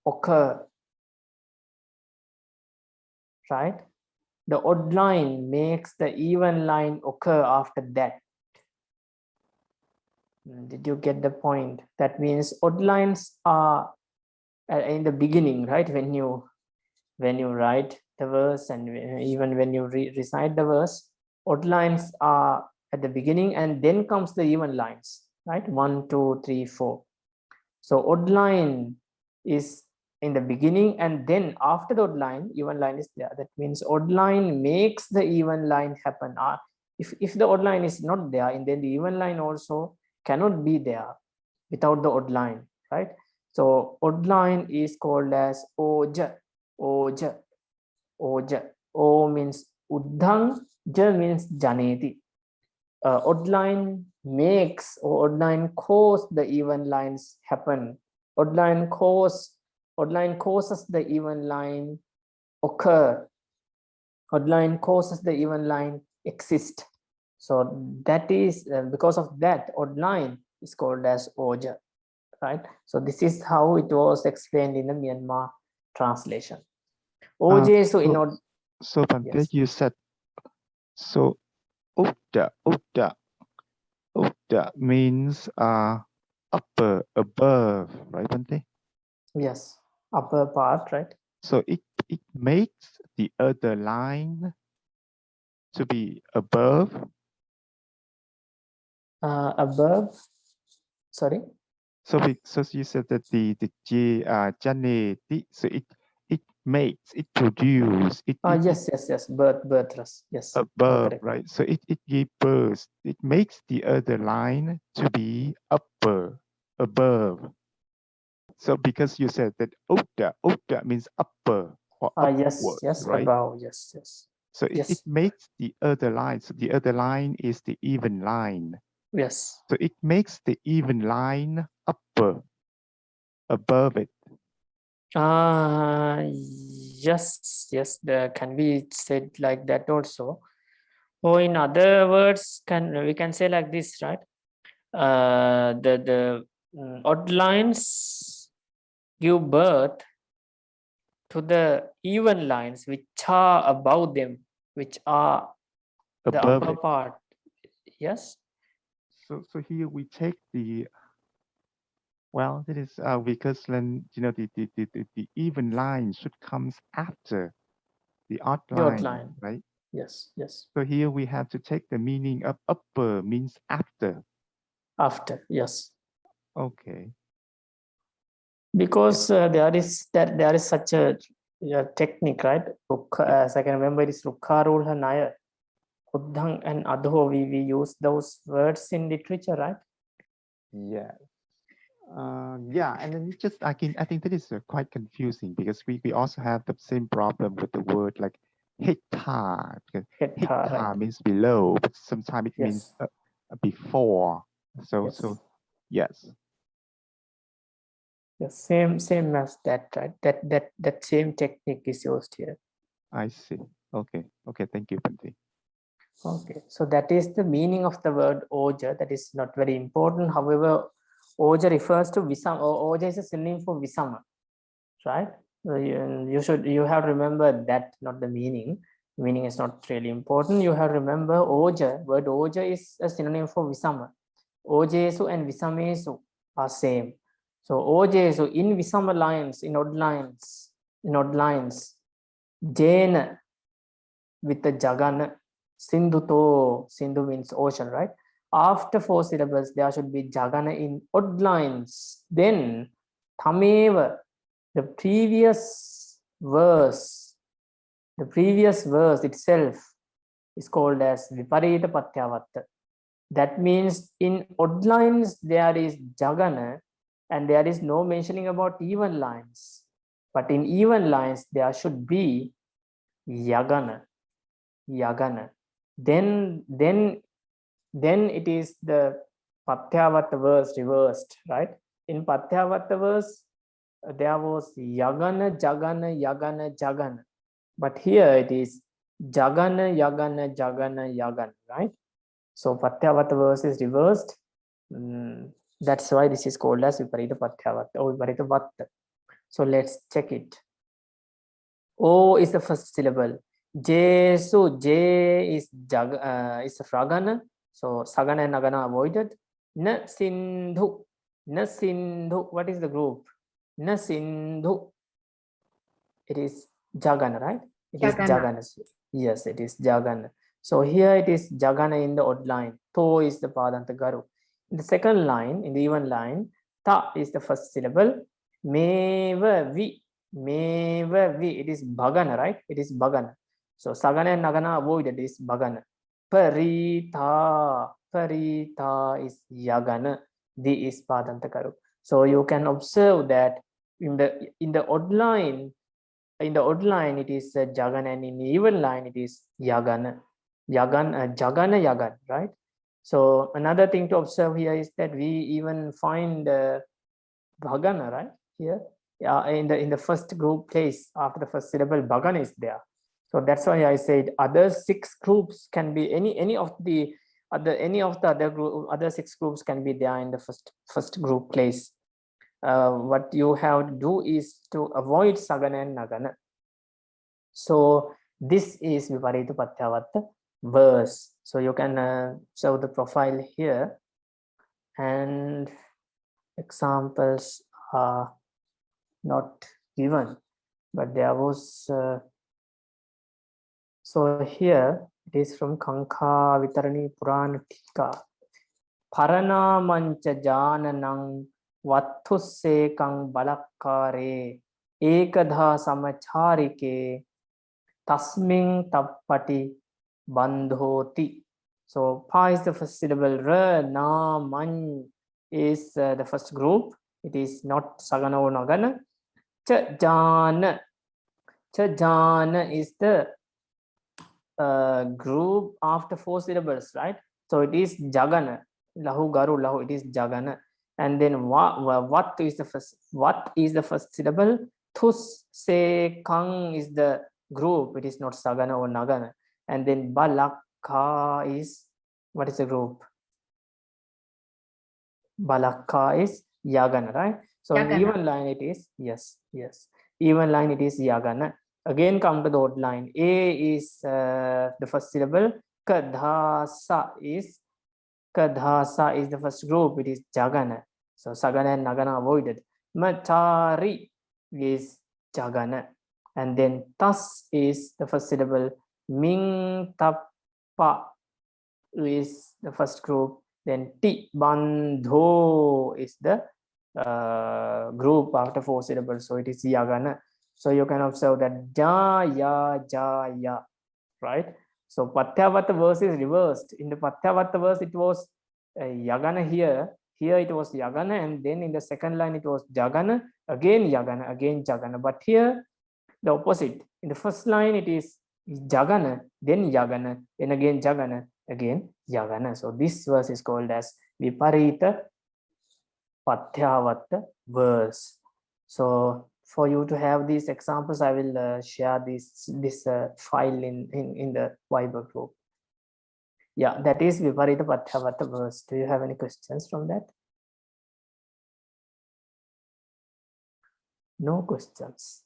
occur, right? The odd line makes the even line occur after that. Did you get the point? That means odd lines are in the beginning, right? When you write the verse and even when you recite the verse, odd lines are at the beginning and then comes the even lines, right? 1, 2, 3, 4. So odd line is in the beginning and then after the odd line, even line is there. That means odd line makes the even line happen. If the odd line is not there, and then the even line also cannot be there without the odd line, right? So odd line is called as oja. O means uddhang, ja means janeti. Odd line makes or odd line cause the even lines happen. Odd line causes the even line occur. Odd line causes the even line exist. So that is because of that, odd line is called as oja, right? So this is how it was explained in the Myanmar translation. Oja, so in order. So Bhante, Yes. you said so Uddha means upper, above, right, Bhante? Yes, upper part, right? So it makes the other line to be above. Above, sorry. So because you said that the janeti, so it produces it Yes, birthless, yes. above, Correct. right? So it gives birth. It makes the other line to be upper, above. So because you said that Uddha means upper or upward, Yes, right? above, yes. So it makes the other line. So the other line is the even line. Yes. So it makes the even line upper, above it. Yes, there can be said like that also. Or in other words, we can say like this, right? The odd lines give birth to the even lines which are above them, which are the Above upper it. part. Yes. So here we take the, well, it is because then the even line should comes after the odd The odd line, line. right? Yes. So here we have to take the meaning of upper means after. After, yes. Okay. Because there is such a technique, right? As I can remember, it is Rukkarudha Naya, Uddhang and Adho. We use those words in literature, right? Yeah. Yeah, and then it's just I think that is quite confusing because we also have the same problem with the word like hektar. Because Hektar, hektar right? means below, but sometimes it means Yes. before. So Yes. yes, The same as that, right? That same technique is used here. I see. Okay, thank you, Bante. Okay, so that is the meaning of the word oja. That is not very important. However, oja refers to visama. Oja is a synonym for visama, right? You have to remember that, not the meaning. Meaning is not really important. You have to remember oja. Word oja is a synonym for visama. Ojesu and visamesu are same. So ojesu in visama lines, in odd lines, jena with the jagana, sindhuto, sindhu means ocean, right? After 4 syllables, there should be jagana in odd lines. Then tameva, the previous verse itself is called as viparita patyavatta. That means in odd lines there is jagana and there is no mentioning about even lines. But in even lines there should be yagana. Then it is the patyavatta verse reversed, right? In patyavatta verse there was yagana. But here it is jagana, right? So patyavatta verse is reversed. That's why this is called as viparita patyavatta or viparita vatta. So let's check it. O is the first syllable. Jesu, J is fragana. So sagana and nagana avoided. Na sindhu. What is the group? Na sindhu. It is jagana, right? It is jagana. Yes, it is jagana. So here it is jagana in the odd line. To is the padanta garu. In the second line, in the even line, ta is the first syllable. Meva vi. It is bhagana, right? It is bhagana. So sagana and nagana avoided is bhagana. Parita is yagana. Di is padanta garu. So you can observe that in the odd line, it is jagana, and in the even line it is yagana, yagan, right? So another thing to observe here is that we even find bhagana, right? Here, yeah, in the first group place after the first syllable, bhagana is there. So that's why I said other 6 groups can be any of the other 6 groups can be there in the first group place. What you have to do is to avoid sagana and nagana. So this is viparita patyavatta verse. So you can show the profile here, and examples are not given, but there was so here it is from Kanka Vitarani Purana Tika. Paranamancha jananang vatthussekang balakkare ekadha samacharike tasming tappati bandhoti. So pa is the first syllable, ra, na, man is the first group. It is not sagana or nagana. Cha jana is the group after 4 syllables, right? So it is jagana, lahu garu lahu, it is jagana. And then what is the first syllable? Thus se kang is the group, it is not sagana or nagana. And then balakka is, what is the group? Balakka is yagana, right? So in even line it is, yes, even line it is yagana. Again come to the odd line. A is the first syllable. Kadhasa is the first group, it is jagana. So sagana and nagana avoided. Matari is jagana. And then tas is the first syllable. Ming tappa is the first group. Then ti bandho is the group after 4 syllables. So it is yagana. So you can observe that jaya, right? So patyavatta verse is reversed. In the patyavatta verse, it was yagana here. Here it was Yagana, and then in the second line it was Jagana, again Yagana, again Jagana. But here the opposite. In the first line it is Jagana, then Yagana, then again Jagana, again Yagana. So this verse is called as Viparita Pathyavatta verse. So for you to have these examples, I will share this file in the Viber group. Yeah, that is Viparita Pathyavatta verse. Do you have any questions from that? No questions.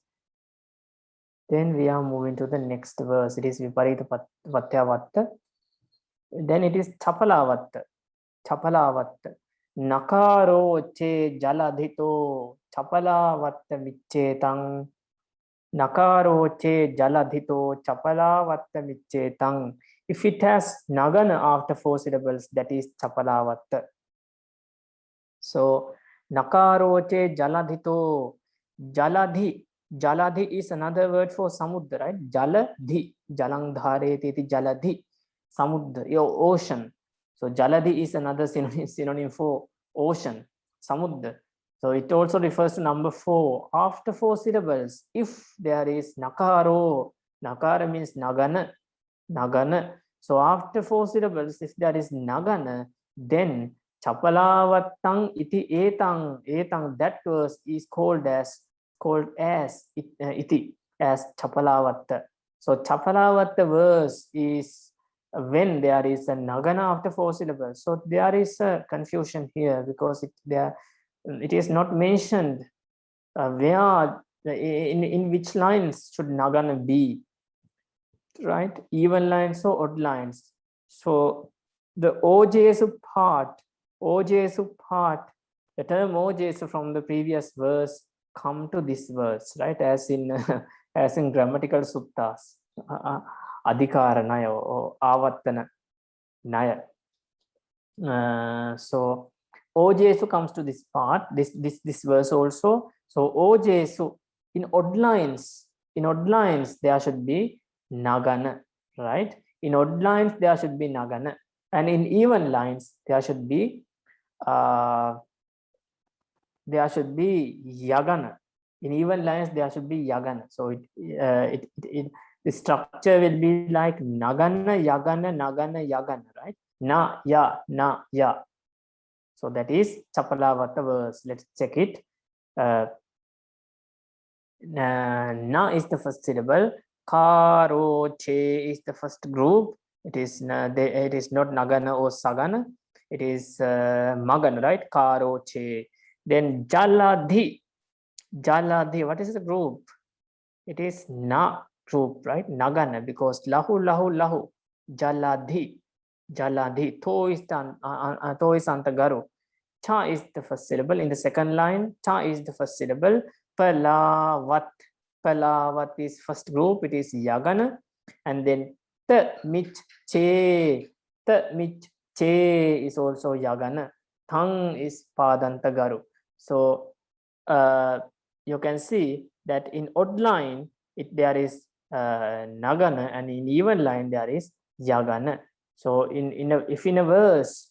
Then we are moving to the next verse. It is Viparita Pathyavatta. Then it is Chapalavatta. Chapalavatta. Nakaro che jaladhito chapalavatta michetang. Nakaro che jaladhito chapalavatta michetang. If it has nagana after 4 syllables, that is Chapalavatta. So Nakaro che jaladhito. Jaladhi. Jaladhi is another word for samudra, right? Jaladhi. Jalang dhare teti jaladhi. Samudra, your ocean. So Jaladhi is another synonym for ocean, samudra. So it also refers to number 4. After 4 syllables, if there is nakaro, nakara means nagana, nagana. So after 4 syllables, if there is nagana, then chapalavattang iti etang, etang, that verse is called as iti, as chapalavatta. So chapalavatta verse is when there is a nagana after 4 syllables. So there is a confusion here because it is not mentioned where in which lines should nagana be, right? Even lines or odd lines. So the ojesu part, the term ojesu from the previous verse come to this verse, right? As in grammatical suttas, adhikara naya or avattana naya. So ojesu comes to this part, this verse also. So ojesu, in odd lines there should be nagana, right? In odd lines there should be nagana, and in even lines there should be yagana. In even lines there should be yagana. So the structure will be like nagana, yagana, right? Na ya. So that is Chapalavatta verse. Let's check it. Na is the first syllable. Karo che is the first group. It is not nagana or sagana. It is magana, right? Karo che. Then jaladhi. What is the group? It is na group, right? Nagana, because lahu. Jaladhi. To is antagaru. Cha is the first syllable. In the second line, cha is the first syllable. Palavat is first group. It is yagana. And then mich che is also yagana. Thang is padantagaru. So you can see that in odd line there is nagana, and in even line there is yagana. So if in a verse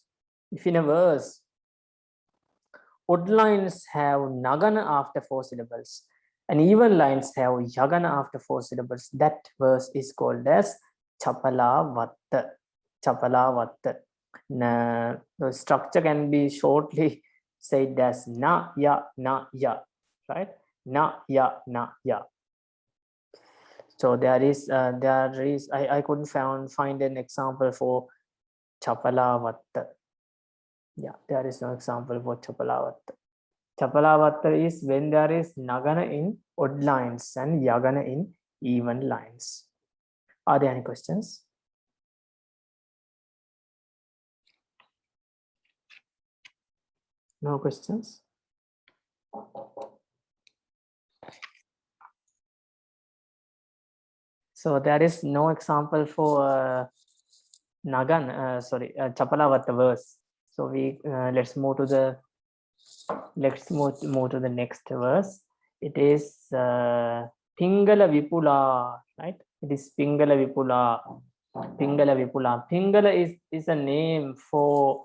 odd lines have nagana after 4 syllables and even lines have yagana after 4 syllables, that verse is called as Chapalavatta. The structure can be shortly said as na ya, right? Na ya. So there is I couldn't find an example for Chapalavatta. Yeah, there is no example for Chapalavatta. Chapalavatta is when there is nagana in odd lines and yagana in even lines. Are there any questions? No questions? So there is no example for Chapalavatta verse. So we let's move to the next verse. It is Pingala Vipula, right? It is Pingala Vipula. Pingala is a name for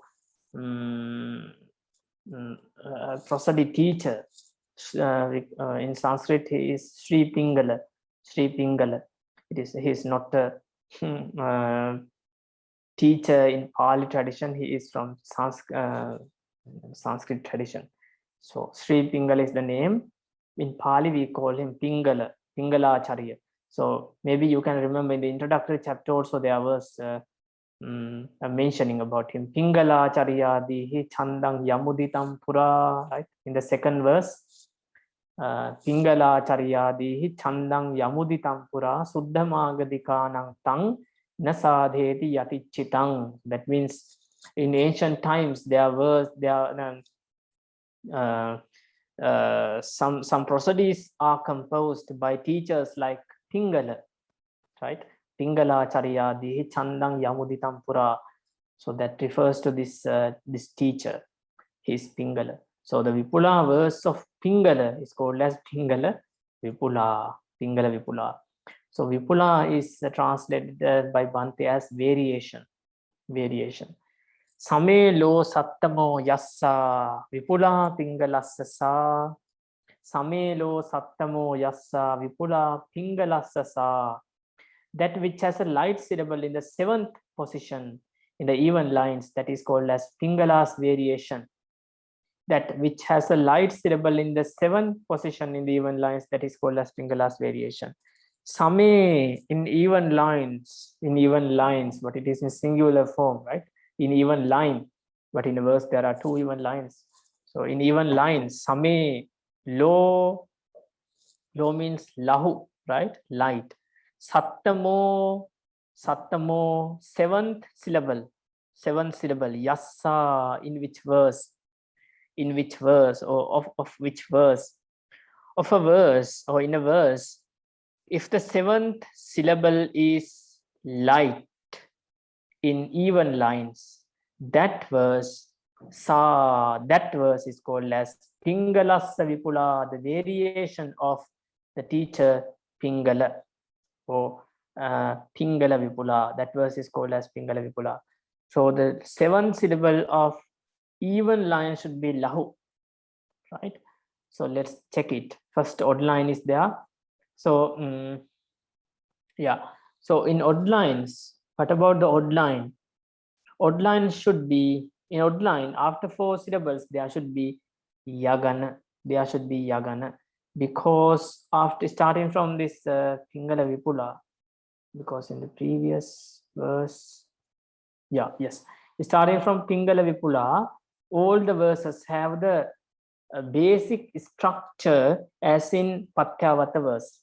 prosody teacher. In Sanskrit, he is Sri Pingala. Sri Pingala. He is not a teacher in Pali tradition. He is from Sanskrit tradition. So Sri Pingala is the name. In Pali, we call him Pingala, Pingalacharya. So maybe you can remember in the introductory chapter also there was a mentioning about him. Pingalacharya dihi chandang yamuditam pura, right? In the second verse, Pingalacharya dihi chandang yamuditam pura suddhamagadikanang tang nasadheti yatichitang. That means in ancient times there some prosodies are composed by teachers like Pingala, right? Pingalacharya dihi chandang yamuditam pura. So that refers to this this teacher. He is Pingala. So the Vipula verse of Pingala is called as Pingala Vipula. Pingala Vipula. So Vipula is translated by Bhante as variation. Variation. Same lo sattamo yassa Vipula Pingalassa sa. Same lo sattamo yassa Vipula Pingalassa sa. That which has a light syllable in the 7th position in the even lines, that is called as Pingala's variation. That which has a light syllable in the 7th position in the even lines, that is called as Pingala's variation. Same in even lines, but it is in singular form, right? In even line, but in a verse there are 2 even lines. So in even lines, same lo means lahu, right? Light. Sattamo, 7th syllable, yassa, in which verse, or of which verse, of a verse or in a verse, if the 7th syllable is light in even lines, that verse is called as Pingalassa Vipula, the variation of the teacher Pingala, or Pingala Vipula. That verse is called as Pingala Vipula. So the 7th syllable of even line should be lahu, right? So let's check it. First odd line is there. So yeah, so in odd lines, what about the odd line? Odd line should be, in odd line after 4 syllables there should be yagana, because after starting from this Pingala Vipula, because in the previous verse, starting from Pingala Vipula, all the verses have the basic structure as in Pathyavata verse,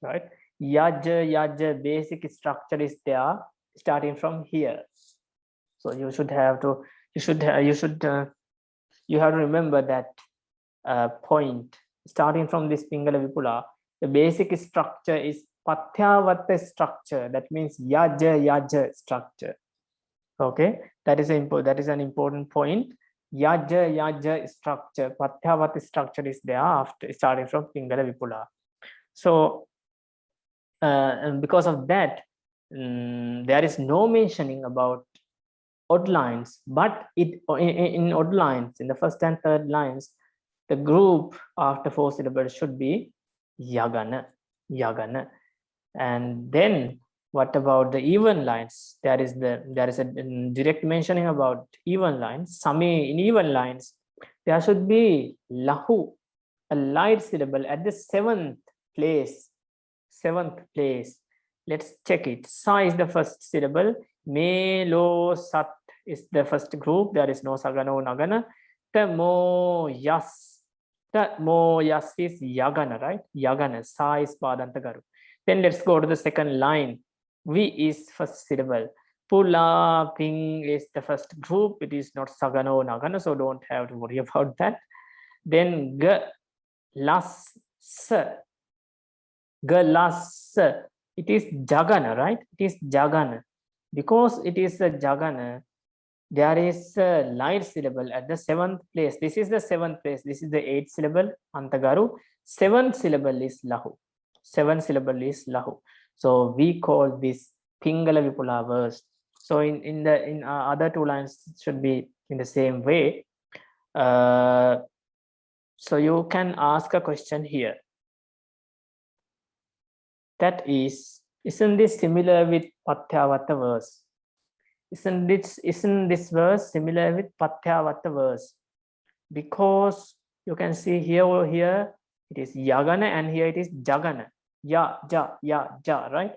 right? Yaja, basic structure is there starting from here. So you have to remember that point. Starting from this Pingala Vipula, the basic structure is Pathyavata structure. That means yaja structure. Okay, that is an important point. Yaja structure, Pathyavata structure is there after starting from Pingala Vipula. So and because of that, there is no mentioning about odd lines, but in odd lines, in the first and third lines, the group after 4 syllables should be yagana. And then what about the even lines? There is a direct mentioning about even lines. Same in even lines, there should be lahu, a light syllable at the 7th place. Let's check it. Sa is the first syllable. Me, lo, sat is the first group. There is no sagana or nagana. Mo, yas is yagana, right? Yagana. Sa is padantagaru. Then let's go to the second line. Vi is first syllable. Pula, ping is the first group. It is not sagana or nagana, so don't have to worry about that. Then g, las, it is jagana, right? It is jagana. Because it is a jagana, there is a light syllable at the 7th place. This is the 7th place. This is the 8th syllable, antagaru. 7th syllable is lahu. So we call this Pingala Vipula verse. So in other 2 lines should be in the same way. So you can ask a question here. That is, isn't this similar with Pathyavata verse? Isn't this verse similar with Pathyavata verse? Because you can see here or here it is Yagana and here it is Jagana. Ya, ja, right?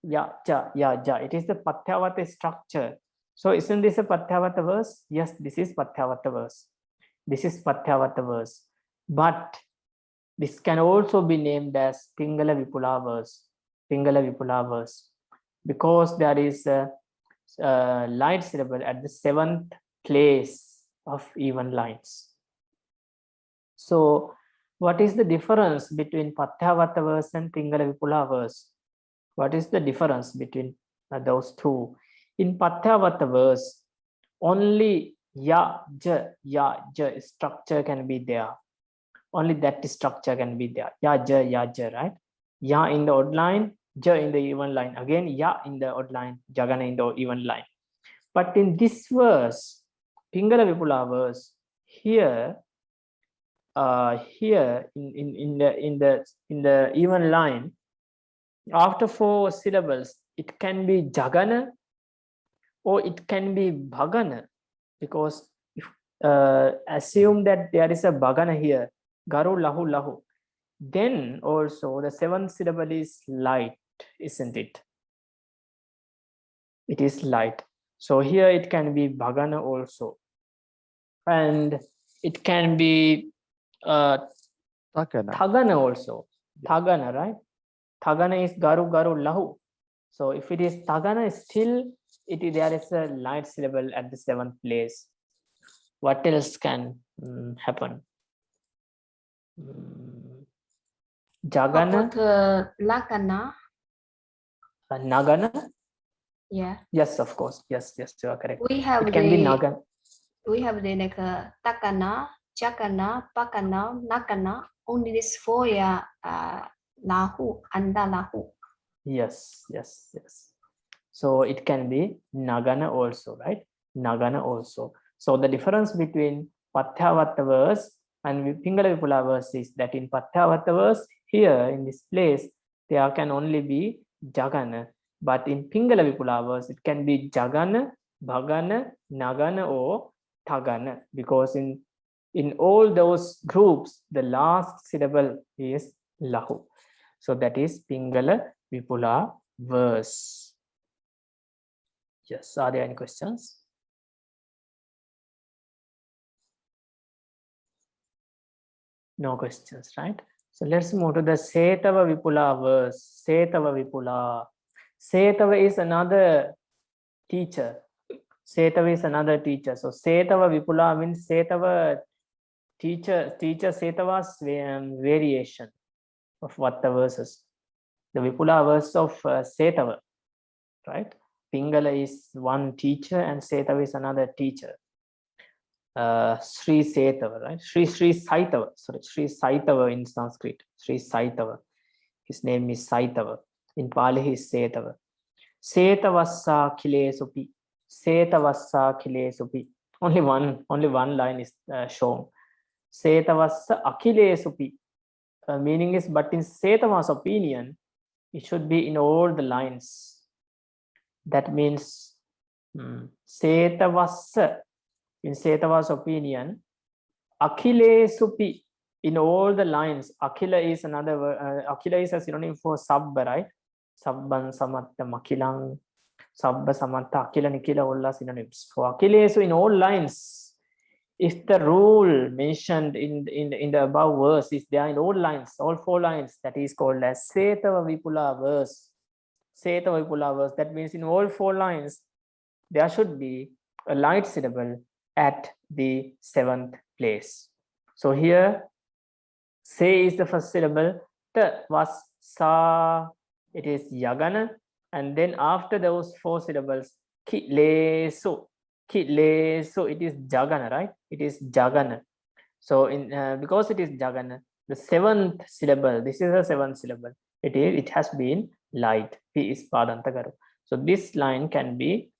Ya, ja. It is the Pathyavata structure. So isn't this a Pathyavata verse? Yes, this is Pathyavata verse. This is Pathyavata verse. But this can also be named as Pingala Vipula verse. Pingala Vipula verse. Because there is a light syllable at the 7th place of even lines. So what is the difference between Pathyavata verse and Pingala Vipula verse? What is the difference between those two? In Pathyavata verse, only ya, ja structure can be there. Only that structure can be there. Ya, ja, right? Ya in the odd line, ja in the even line. Again, ya in the odd line, jagana in the even line. But in this verse, Pingala Vipula verse, here in the even line, after 4 syllables, it can be jagana or it can be bhagana, because if assume that there is a bhagana here, garu lahu, then also the 7th syllable is light, isn't it? It is light. So here it can be bhagana also, and it can be thagana also. Thagana, right? Thagana is garu lahu. So if it is thagana, still there is a light syllable at the 7th place. What else can happen? Jagana. Lagana. Nagana. Yeah. Yes, of course. Yes, you are correct. We have it can be nagana. We have the like takana, jagana, pakana, nakana. Only this 4 lahu, anda lahu. Yes. So it can be nagana also, right? Nagana also. So the difference between Pathyavata verse and Pingala Vipula verse is that in Pathyavata verse, here in this place, there can only be jagana. But in Pingala Vipula verse, it can be jagana, bhagana, nagana, or thagana. Because in all those groups, the last syllable is lahu. So that is Pingala Vipula verse. Yes, are there any questions? No questions, right? So let's move to the Setava Vipula verse. Setava Vipula. Setava is another teacher. Setava is another teacher. So Setava Vipula means Setava teacher Setava's variation of what the verses. The Vipula verse of Setava, right? Pingala is one teacher and Setava is another teacher. Sri Setava, right? Sri Saitava, sorry, Sri Saitava in Sanskrit. Sri Saitava. His name is Saitava. In Pali, he is Setava. Setavassa Khilesupi. Setavassa Khilesupi. Only one line is shown. Setavassa Akhilesupi. Meaning is, but in Setava's opinion, it should be in all the lines. That means Setavassa, in Setava's opinion, Akhilesupi, in all the lines. Akhila is another word. Akhila is a synonym for Sabba, right? Sabban, Samatta, Makilang, Sabba, Samatta, Akhila, Nikila, all synonyms. For Akhilesu, in all lines, if the rule mentioned in the above verse is there in all lines, all 4 lines, that is called as Setava Vipula verse. Setava Vipula verse. That means in all 4 lines, there should be a light syllable at the 7th place. So here, se is the first syllable, ta was sa, it is yagana, and then after those 4 syllables, ki le so, it is jagana, right? It is jagana. So in because it is jagana, the 7th syllable, this is the 7th syllable, it has been light. P is padantagaru. So this line can be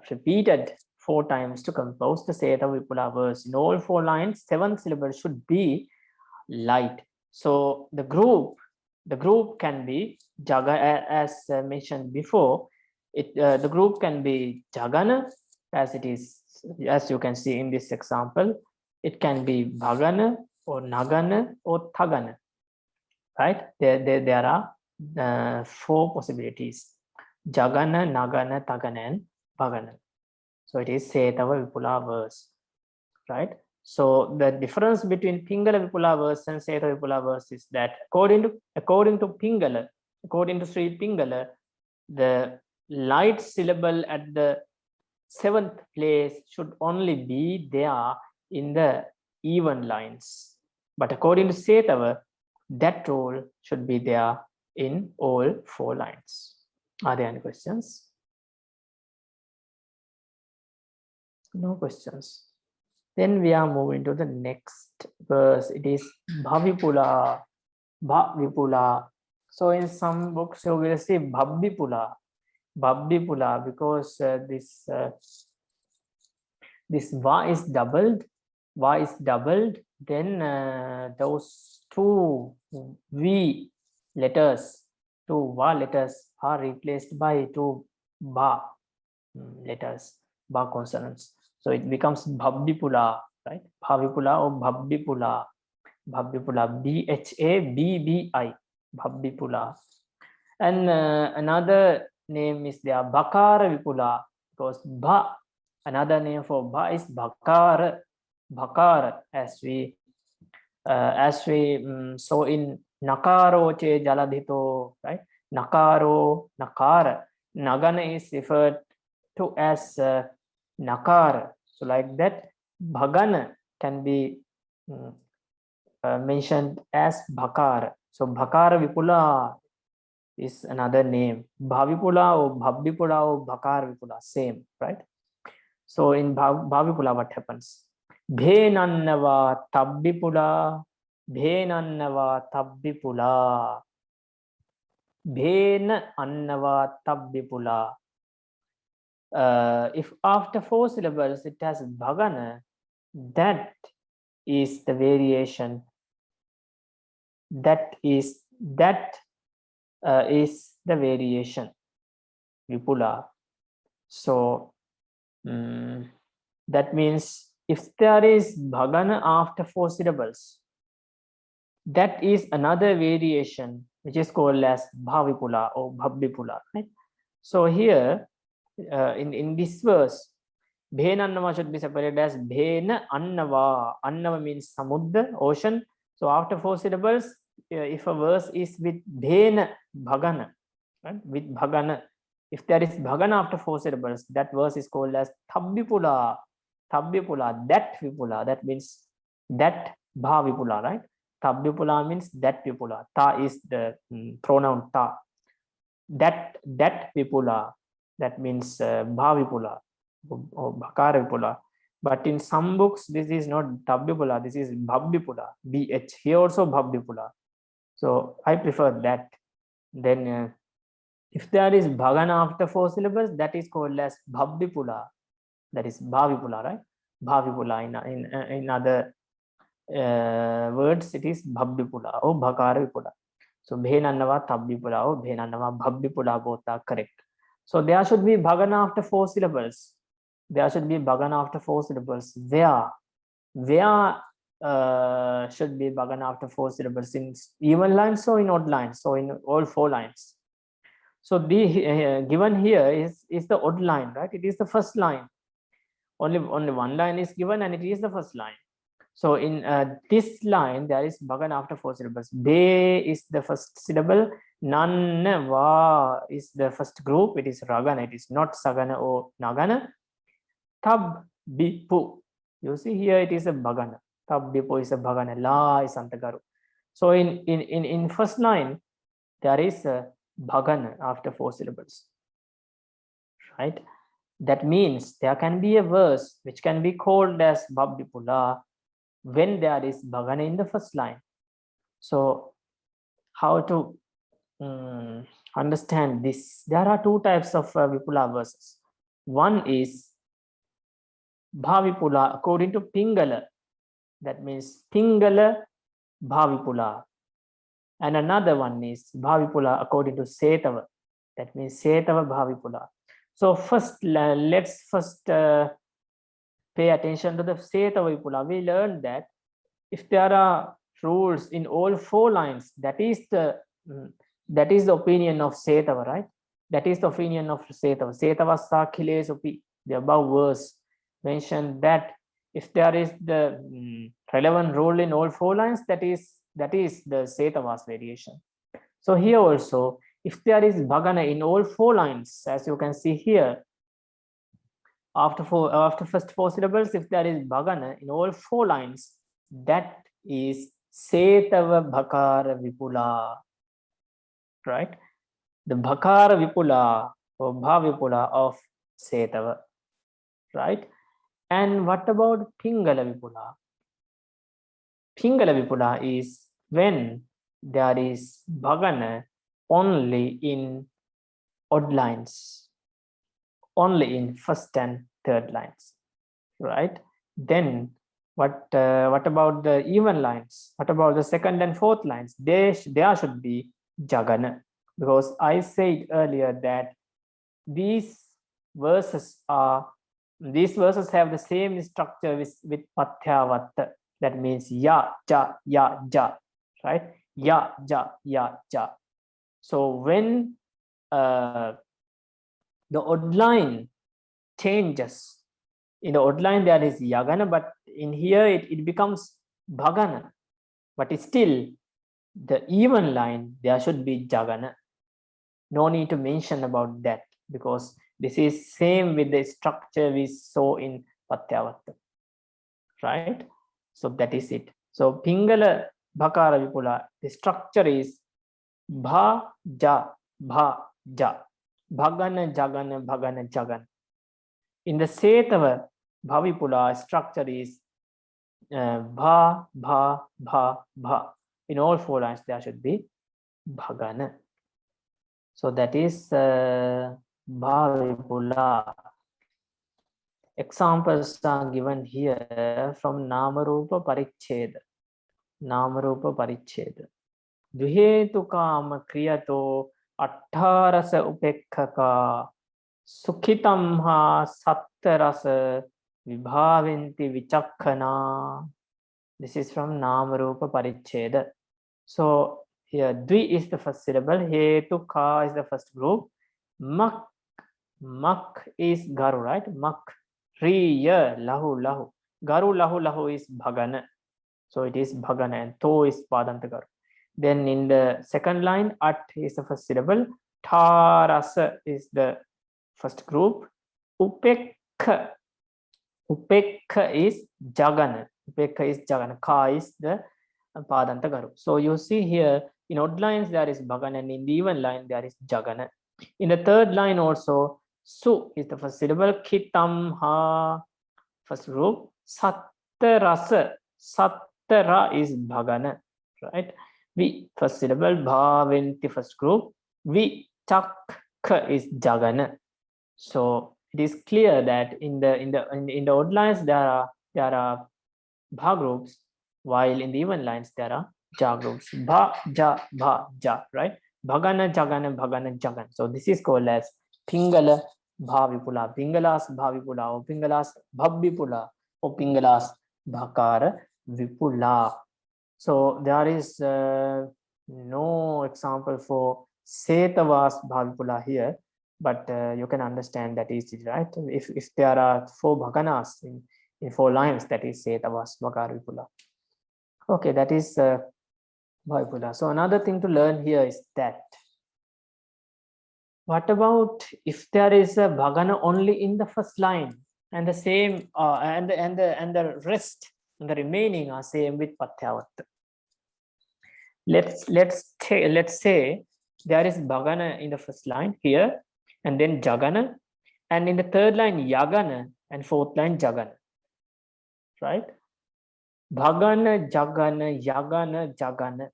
repeated 4 times to compose the Setava Vipula verse. In all 4 lines, 7th syllable should be light. So the group can be Jaga, as mentioned before. The group can be Jagana, as it is, as you can see in this example. It can be Bhagana or Nagana or Thagana, right? There are 4 possibilities: Jagana, Nagana, Thagana, and Bhagana. So it is Setava Vipula verse, right? So the difference between Pingala Vipula verse and Setava Vipula verse is that according to Pingala, according to Sri Pingala, the light syllable at the 7th place should only be there in the even lines. But according to Setava, that rule should be there in all 4 lines. Are there any questions? No questions. Then we are moving to the next verse. It is Bhavipula. Bhavipula. So in some books you will see Bhavipula. Bhavipula, because this va is doubled. Va is doubled. Then those 2 V letters, 2 va letters are replaced by 2 ba letters, ba consonants. So it becomes Bhavipula, right? Bhavipula or Bhavipula. Bhavipula, B-H-A-B-B-I, Bhavipula. And another name is there, Bhakara Vipula, because Bha, another name for Bha is Bhakara. Bhakara, as we saw in Nakaro che Jaladhito, right? Nakaro, Nakara. Nagana is referred to as Nakara. So like that, Bhagana can be mentioned as Bhakara. So Bhakara Vipula is another name. Bhavipula or Bhavipula or Bhakara Vipula, same, right? So in Bhavipula, what happens? Bhenannava Tabbipula, Bhenannava Tabbipula, Bhen Annava Tabbipula. If after 4 syllables it has Bhagana, that is the variation. That is the variation, Vipula. So that means if there is Bhagana after 4 syllables, that is another variation which is called as Bhavipula or Bhavipula, right? So here in this verse, Bhenannava should be separated as Bhena Annava. Annava means Samudra, ocean. So after 4 syllables, if a verse is with Bhena Bhagana, right? With Bhagana, if there is Bhagana after 4 syllables, that verse is called as Tabbipula. Tabbipula, that Vipula. That means that Bhavipula, right? Tabbipula means that Vipula. Ta is the pronoun ta. That Vipula. That means Bhavipula or Bhakara Vipula. But in some books, this is not Tabbipula, this is Bhavipula. BH. Here also Bhavipula. So I prefer that. Then if there is Bhagana after 4 syllables, that is called as Bhavipula. That is Bhavipula, right? Bhavipula. In other words, it is Bhavipula or Bhakara Vipula. So Bhenannava Tabbipula or Bhenannava Bhavipula, both are correct. So there should be Bhagana after 4 syllables. There should be Bhagana after 4 syllables. Where should be Bhagana after 4 syllables? In even lines or in odd lines? So in all 4 lines. So the given here is the odd line, right? It is the first line. Only one line is given and it is the first line. So in this line, there is Bhagana after 4 syllables. Be is the first syllable. Nannava is the first group. It is Ragana. It is not Sagana or Nagana. Tabbipu. You see here it is a Bhagana. Tabbipu is a Bhagana. La is Antagaru. So in first line, there is a Bhagana after 4 syllables. Right? That means there can be a verse which can be called as Bhavipula when there is Bhagana in the first line. So how to understand this? There are 2 types of Vipula verses. One is Bhavipula according to Pingala. That means Pingala Bhavipula. And another one is Bhavipula according to Setava. That means Setava Bhavipula. So first, let's first pay attention to the Setava Vipula. We learned that if there are rules in all 4 lines, that is the opinion of Setava, right? That is the opinion of Setava. Setava Sakhiles Upi, the above verse mentioned that if there is the relevant rule in all 4 lines, that is the Setava's variation. So here also, if there is Bhagana in all 4 lines, as you can see here, after first 4 syllables, if there is Bhagana in all 4 lines, that is Setava Bhakara Vipula, right? The Bhakara Vipula or Bhavipula of Setava, right? And what about Pingala Vipula? Pingala Vipula is when there is Bhagana only in odd lines, only in first and third lines, right? Then what about the even lines? What about the second and fourth lines? There should be Jagana, because I said earlier that these verses have the same structure with Pathyavatta. That means ya, ja, right? Ya, ja. So when the odd line changes, in the odd line there is Yagana, but in here it becomes Bhagana. But it's still the even line, there should be Jagana. No need to mention about that, because this is same with the structure we saw in Pathyavatta, right? So that is it. So Pingala Bhakara Vipula, the structure is Bha, ja, Bhagana, Jagana, Bhagana, Jagan. In the Setava Bhavipula, structure is Bha. In all 4 lines, there should be Bhagana. So that is Bhavipula. Examples are given here from Namarupa Paricheda. Namarupa Paricheda. Duhetukama Kriyato Attarasa Upekkaka Sukhitamha Sattarasa Vibhavinti Vichakkana. This is from Namarupa Paricheda. So here Dvi is the first syllable, Hetuka is the first group, Mak is Garu, right? Mak, Riya, Lahu. Garu, Lahu is Bhagana. So it is Bhagana, and To is Padanta Garu. Then in the second line, At is the first syllable, Tarasa is the first group, Upekha is Jagana. Ka is the Padanta Garu. So you see here in odd lines there is Bhagana, and in the even line there is Jagana. In the third line also, Su is the first syllable, Kitamha, first group, Sattarasa, Sattara is Bhagana, right? Vi, first syllable, Bhavinti, first group, Vichakka is Jagana. So it is clear that in the odd lines there are Bha groups, while in the even lines there are Ja groups. Bha, ja, right? Bhagana, Jagan. So this is called as Pingala Bhavipula, Pingalas Bhavipula, or Pingalas Bhavipula, or Pingalas Bhakara Vipula. So there is no example for Setavas Bhavipula here, but you can understand that easily, right? If there are 4 Bhaganas in 4 lines, that is Setavas Bhakara Vipula. Okay, that is Bhavipula. So another thing to learn here is that what about if there is a Bhagana only in the first line, and the same and the rest and the remaining are same with Pathyavatta? Let's say there is Bhagana in the first line here, and then Jagana, and in the third line Yagana, and fourth line Jagana, right? Bhagana, Jagana, Yagana, Jagana.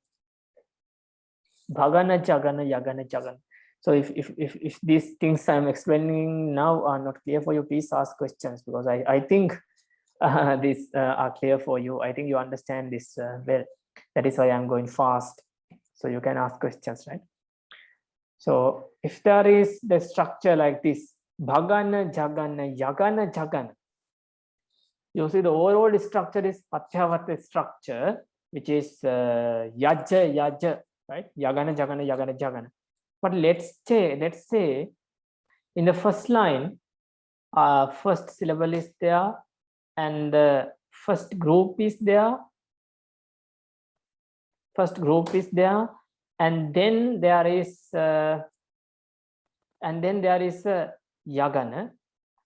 Bhagana, Jagana, Yagana, Jagana. So if these things I'm explaining now are not clear for you, please ask questions, because I think these are clear for you. I think you understand this well. That is why I'm going fast. So you can ask questions, right? So if there is the structure like this, bhagana, jagana, yagana, jagana, you see the overall structure is Patyavata structure, which is yaja, yaja, right? Yagana, jagana, yagana, jagana. But let's say in the first line, first syllable is there, and the first group is there. First group is there, and then there is yagana,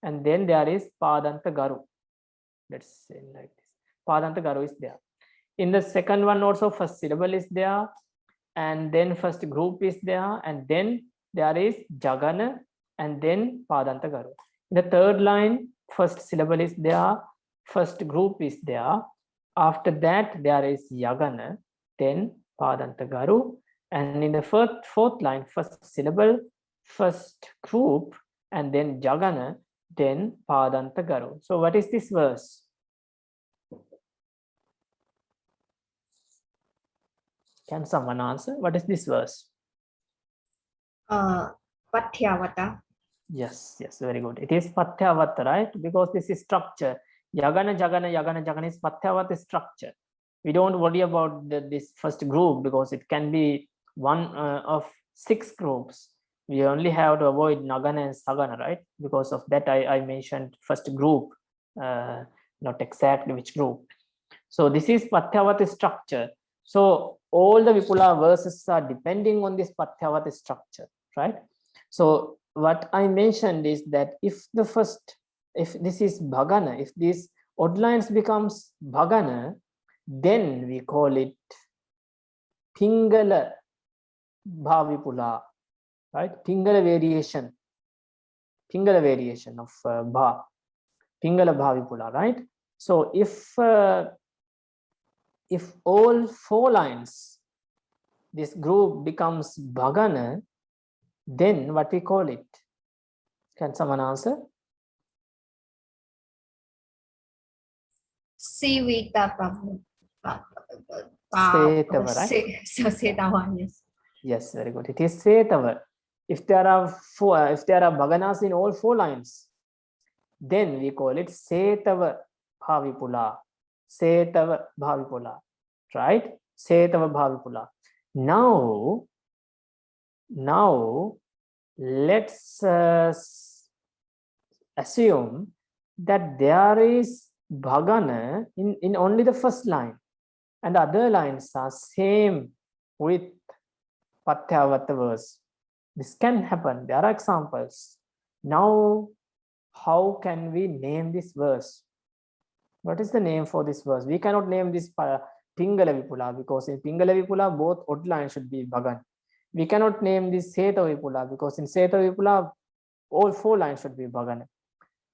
and then there is padanta garu. Let's say like this. Padanta garu is there. In the second one also, first syllable is there, and then first group is there, and then there is jagana, and then padanta garu. In the third line, first syllable is there, first group is there. After that, there is yagana, then padanta garu, and in the fourth line, first syllable, first group, and then jagana, then padanta garu. So what is this verse? Can someone answer? What is this verse? Patyavata. Yes, very good. It is Patyavata, right? Because this is structure. Yagana, jagana, yagana, jagana is Patyavata structure. We don't worry about this first group because it can be one of 6 groups. We only have to avoid Nagana and Sagana, right? Because of that, I mentioned first group, not exactly which group. So this is Patyavata structure. So all the Vipula verses are depending on this Patyavata structure, right? So what I mentioned is that if this is Bhagana, if these odd lines becomes Bhagana, then we call it Pingala Bhavipula, right? Pingala variation of Bha, Pingala Bhavipula, right? So if all 4 lines, this group becomes Bhagana, then what we call it? Can someone answer? Sivita Setava, right? Setava, yes. Yes, very good. It is Setava. If there are Bhaganas in all 4 lines, then we call it Setava Bhavipula. Setava Bhavipula, right? Setava Bhavipula. Now let's assume that there is Bhagana in only the first line, and the other lines are same with Patyavata verse. This can happen. There are examples. Now, how can we name this verse? What is the name for this verse? We cannot name this Pingala Vipula because in Pingala Vipula, both odd lines should be Bhagan. We cannot name this Seta Vipula because in Seta Vipula, all 4 lines should be Bhagan.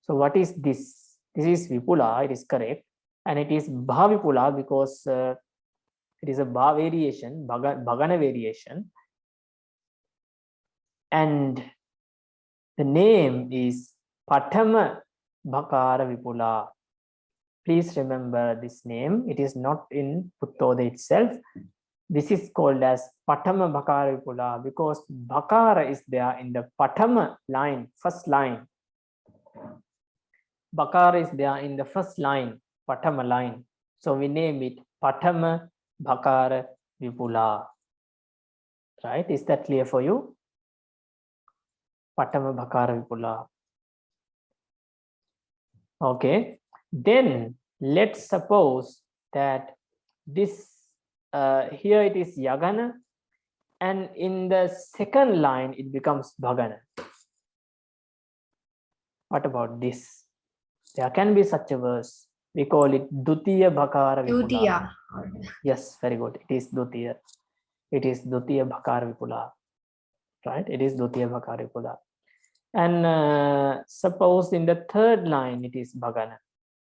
So what is this? This is Vipula, it is correct. And it is Bhavipula because it is a Bha variation, Bhagana variation. And the name is Patama Bhakara Vipula. Please remember this name. It is not in Puttoda itself. This is called as Patama Bhakara Vipula because Bhakara is there in the Patama line, first line. Bhakara is there in the first line, Patama line. So we name it Patama Bhakara Vipula. Right? Is that clear for you? Patama Bhakara Vipula. Okay. Then let's suppose that this here it is Yagana, and in the second line it becomes Bhagana. What about this? There can be such a verse. We call it Dutiya Bhakara Vipula. Dutiya. Yes, very good. It is Dutiya. It is Dutiya Bhakara Vipula. Right? It is Dutiya Bhakara Vipula. And suppose in the third line it is Bhagana.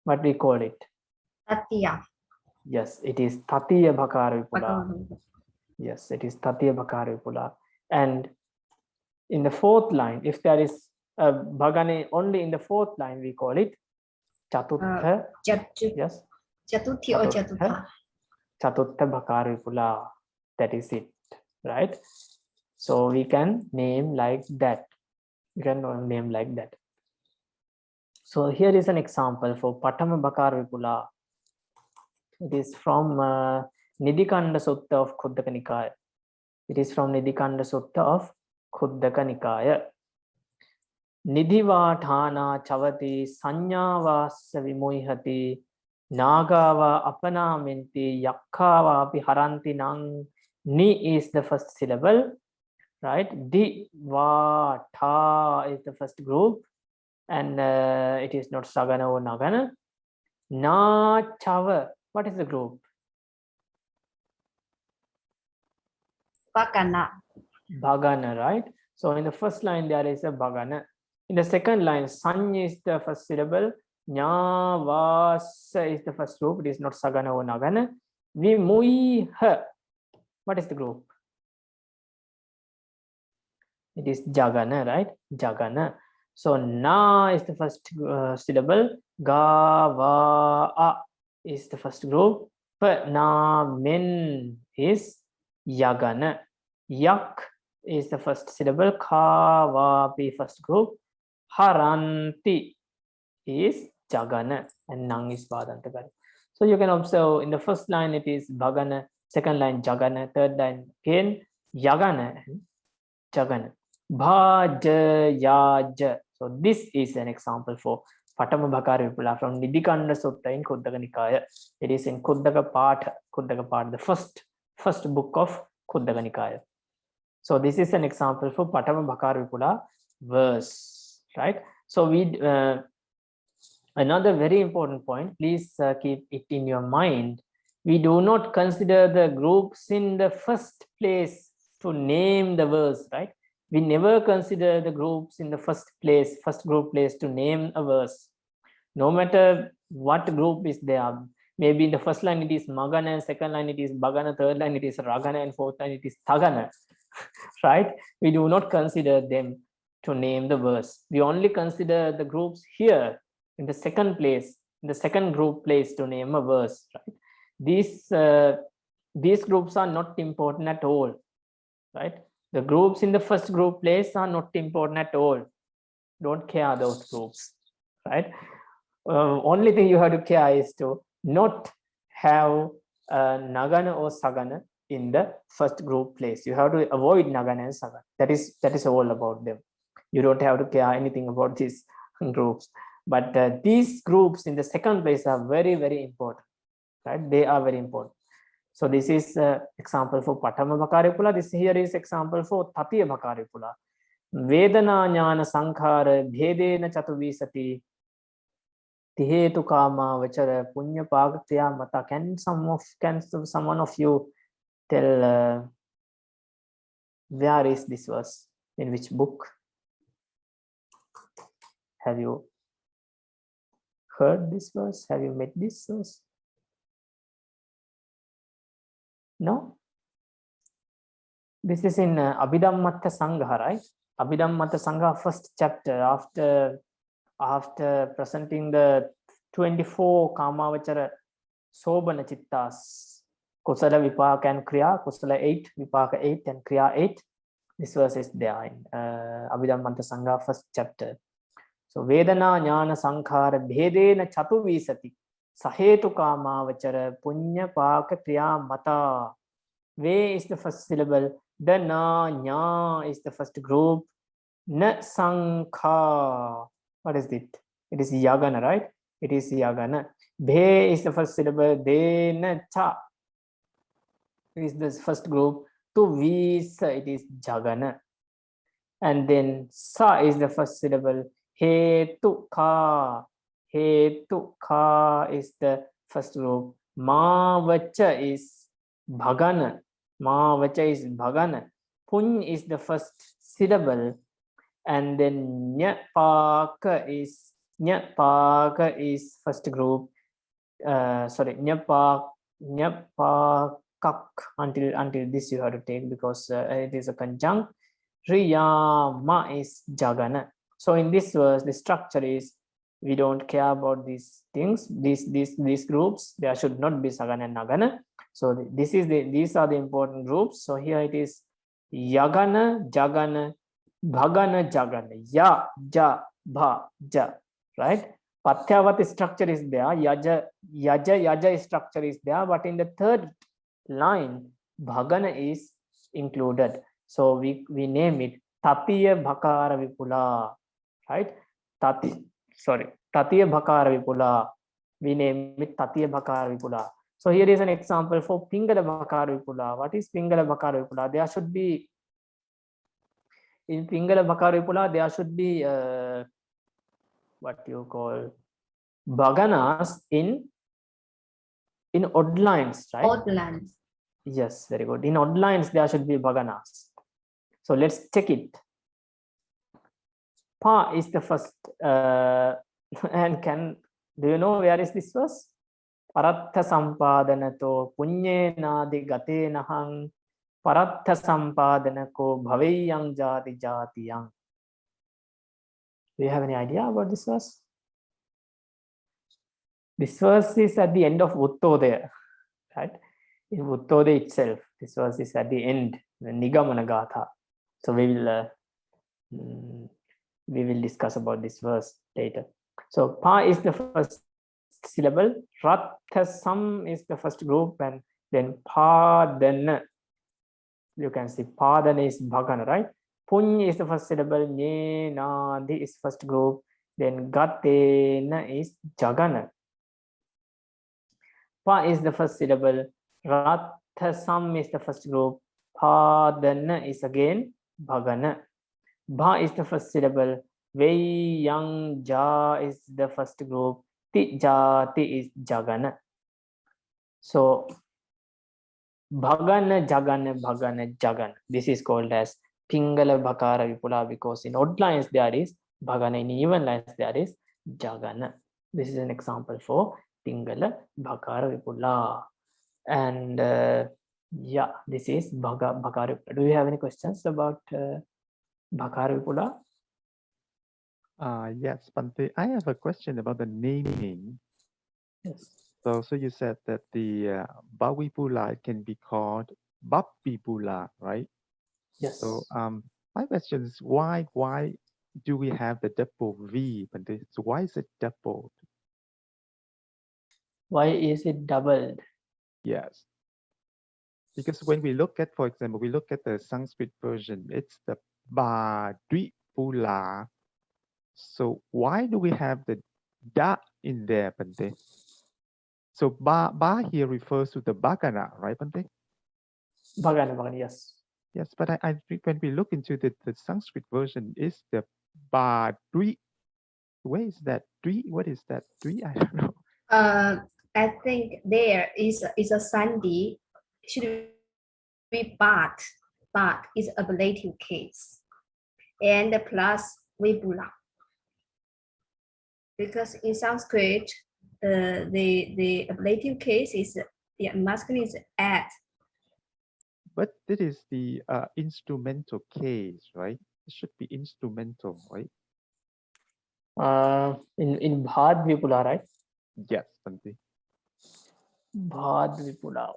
What we call it? Tatiya. Yes, it is Tatiya Bhakara Vipula. Yes, it is Tatiya Bhakara Vipula. And in the fourth line, if there is a bhagane only in the fourth line, we call it chatutha. Yes, Chatuthi or Chatutha. Chatutha Bhakara Vipula. That is it, right? So we can name like that. You can name like that. So here is an example for Patama Bhakara Vipula. It is from Nidikanda Sutta of Khuddaka Nikaya. It is from Nidikanda Sutta of Khuddaka Nikaya. Nidhiva Thana Chavati Sanyavasa Vimuihati Nagava Apanaminti Yakkava Piharanti Nang. Ni is the first syllable, right? Di Va Tha is the first group, and it is not Sagana or Nagana. Na Chava, what is the group? Bhagana. Bhagana, right? So in the first line there is a Bhagana. In the second line, San is the first syllable, Nya Vasa is the first group, it is not Sagana or Nagana. Vimuiha, what is the group? It is Jagana, right? Jagana. So Na is the first syllable, Ga Va A is the first group, but Na Min is Yagana. Yak is the first syllable, Ka Va Pi first group, Haranti is Jagana, and Nang is Badantagana. So you can observe in the first line it is Bhagana, second line Jagana, third line again Yagana and Jagana. Bhajayaja. So this is an example for Patama Bhakara Vipula from Nidikanda Sutta in Khuddaka Nikaya. It is in Khuddaka Patha, the first book of Khuddaka Nikaya. So this is an example for Patama Bhakara Vipula verse, right? So we another very important point, please keep it in your mind. We do not consider the groups in the first place to name the verse, right? We never consider the groups in the first group place to name a verse. No matter what group is there, maybe in the first line it is Magana, second line it is Bhagana, third line it is Ragana, and fourth line it is Thagana, right? We do not consider them to name the verse. We only consider the groups here in the second place, in the second group place to name a verse, right? These groups are not important at all, right? The groups in the first group place are not important at all. Don't care those groups, right? Only thing you have to care is to not have Nagana or Sagana in the first group place. You have to avoid Nagana and Sagana. That is all about them. You don't have to care anything about these groups. But these groups in the second place are very, very important, right? They are very important. So this is example for Patama Bhakara Vipula. This here is example for Tatiya Bhakara Vipula. Vedana Jnana Sankhara Bhedena Chatuvisati Tihetu Kama Vachara Punya Pagatya Mata. Can someone of you tell where is this verse? In which book? Have you heard this verse? Have you met this verse? No? This is in Abhidhammatta Sangha, right? Abhidhammatta Sangha, first chapter, after presenting the 24 Kamavachara Sobhana Chittas, Kusala Vipaka and Kriya, Kusala 8, Vipaka 8 and Kriya 8. This verse is there in Abhidhammatta Sangha, first chapter. So Vedana Jnana Sankhara Bhedena Chatuvisati Sahetu Kamavachara Punya Paka Kriya Mata. Ve is the first syllable. The na nya is the first group. Na sankha. What is it? It is yagana, right? It is yagana. Bhe is the first syllable. De na cha is the first group. To visa it is jagana. And then sa is the first syllable. He tu ka. He tu ka is the first group. Ma vacha is bhagana. Ma vacha is bhagana. Pun is the first syllable, and then nyapaka is first group. Sorry, nyapakak. Until this you have to take because it is a conjunct. Riyama is Jagana. So in this verse, the structure is we don't care about these things, these groups. There should not be Sagana and Nagana. So these are the important groups. So here it is Yagana, Jagana, Bhagana, Jagana, Ya, Ja, Bha, Ja, right? Pathyavati structure is there, Yaja structure is there, but in the third line, Bhagana is included. So we name it Tatiya Bhakara Vipula, right? Tatiya Bhakara Vipula. We name it Tatiya Bhakara Vipula. So here is an example for Pingala Bhakara Vipula. What is Pingala Bhakara Vipula? There should be, in Pingala Bhakara Vipula, there should be what you call Bhaganas in odd lines, right? Odd lines. Yes, very good. In odd lines, there should be Bhaganas. So let's check it. Pa is the first, and do you know where is this verse? Paratha sampadanato punyena gate nahang paratha sampadanako bhaveyang jati jatiyang. Do you have any idea about this verse? This verse is at the end of Uttodaya, right? In Uttodaya itself, this verse is at the end, the Nigamana Gatha. So we will discuss about this verse later. So Pa is the first syllable, Ratha Sam is the first group, and then Padana. You can see Padana is Bhagana, right? Punya is the first syllable, Nyenadi is first group, then Gatena is Jagana. Pa is the first syllable, Ratha Sam is the first group, Padana is again Bhagana. Bha is the first syllable, Vei Yang Ja is the first group, Ti Jati is Jagana. So Bhagana, Jagana, Bhagana, Jagana. This is called as Pingala Bhakara Vipula, because in odd lines there is Bhagana, in even lines there is Jagana. This is an example for Pingala Bhakara Vipula. And yeah, this is Bhakara Vipula. Do you have any questions about Bhakara Vipula? Yes, Bhante, I have a question about the naming. Yes. So you said that the Bhavipula can be called Bhappipula, right? Yes. So my question is why do we have the double V, Bhante? So why is it doubled? Why is it doubled? Yes. Because when we look at, for example, we look at the Sanskrit version, it's the Bhadvipula. So why do we have the da in there, Bhante? So ba here refers to the Bhagana, right, Bhante? Bhagana, yes. Yes, but I when we look into the Sanskrit version, is the Bhadvi. Where is that? Dvi? What is that? Dvi? I don't know. I think there is a Sandhi, should be but is ablative case, and plus Vibula. Because in Sanskrit, the ablative case is masculine is at. But this is the instrumental case, right? It should be instrumental, right? In Bhadvipula, right? Yes, Bhante. Bhadvipula.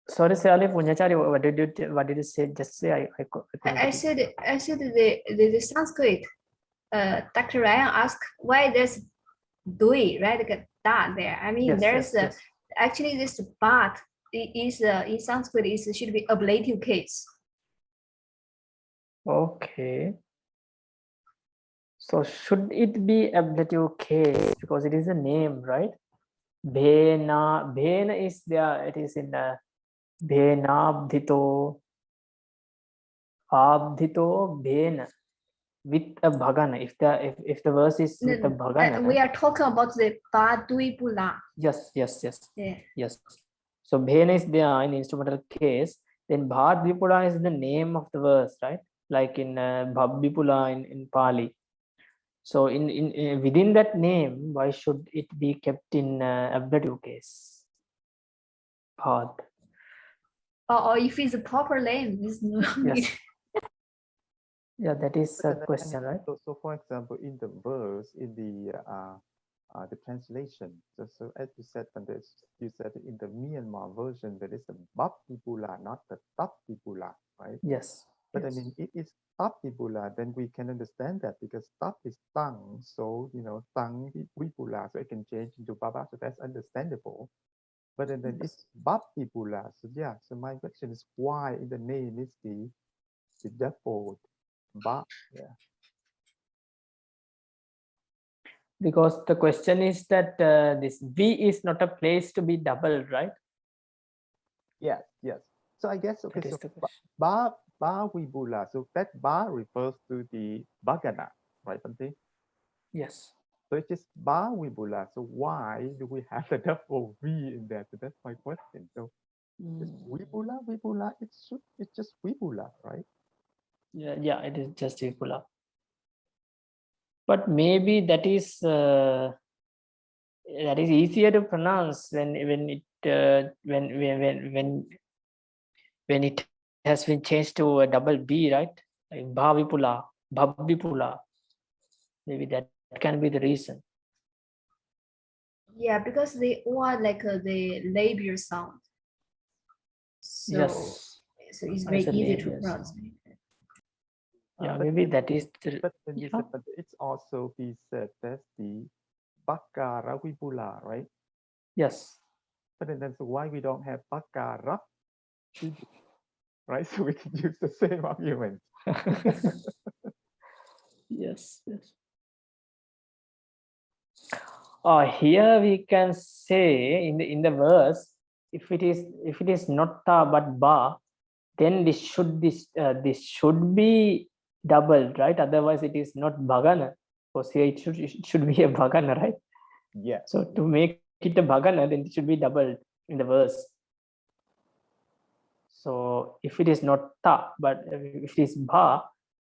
Sorry, Sally Punyachari, what did you say? Just say I said the Sanskrit. Dr. Ryan asked why there's dui, right? Like that there. I mean, Yes, there's yes. actually this but is in Sanskrit is should be ablative case. Okay. So should it be ablative case because it is a name, right? Bhena is there. It is in the Bhenabdhito, Abdhito, Bhena with a Bhagana. If the verse is with a Bhagana, We are talking about the Bhadvipula. yes. Yeah. Yes. So Bhena is there in instrumental case. Then Bhadvipula is the name of the verse, right? Like in Bhabbipula in Pali. So in within that name, why should it be kept in ablative case? Bhad. Or if it's a proper name, it's no Yes. Yeah, that is a But then, question, right? So for example, in the verse, in the translation, so as you said, you said in the Myanmar version, there is a Baptipula, not the Taptipula, right? Yes. But yes. I mean, if it's Taptipula, then we can understand that because Tap is tongue, so tongue Vipula, so it can change into Baba, so that's understandable. But then it's Baptipula, so yeah. So my question is why in the name is the default Ba? Yeah. Because the question is that this B is not a place to be doubled, right? Yes, yes. So I guess okay. That is So the question. ba Vibula. So that ba refers to the Bhagana, right, Bante? Yes. So it's just ba Vibula. So why do we have the double V in there? So that's my question. So it's Vibula. It's just Vibula, right? Yeah, it is just Vipula. But maybe that is easier to pronounce when it has been changed to a double B, right? Like Bhavipula, Bhavipula. Maybe that can be the reason. Yeah, because they all are like the labial sound. So, Yes. so it's It's very a easy to labial pronounce. sound. Yeah, But maybe that is the. but when you Yeah. said, but it's also be said that's the Bakara Vibula, right? Yes. But then that's why we don't have Bakara, right? So we can use the same argument. Yes. Here we can say in the verse, if it is not ta but ba, then this should be doubled, right? Otherwise it is not bhagana. Because here it should be a bhagana, right? Yeah. So to make it a bhagana, then it should be doubled in the verse. So if it is not ta, but if it is bha,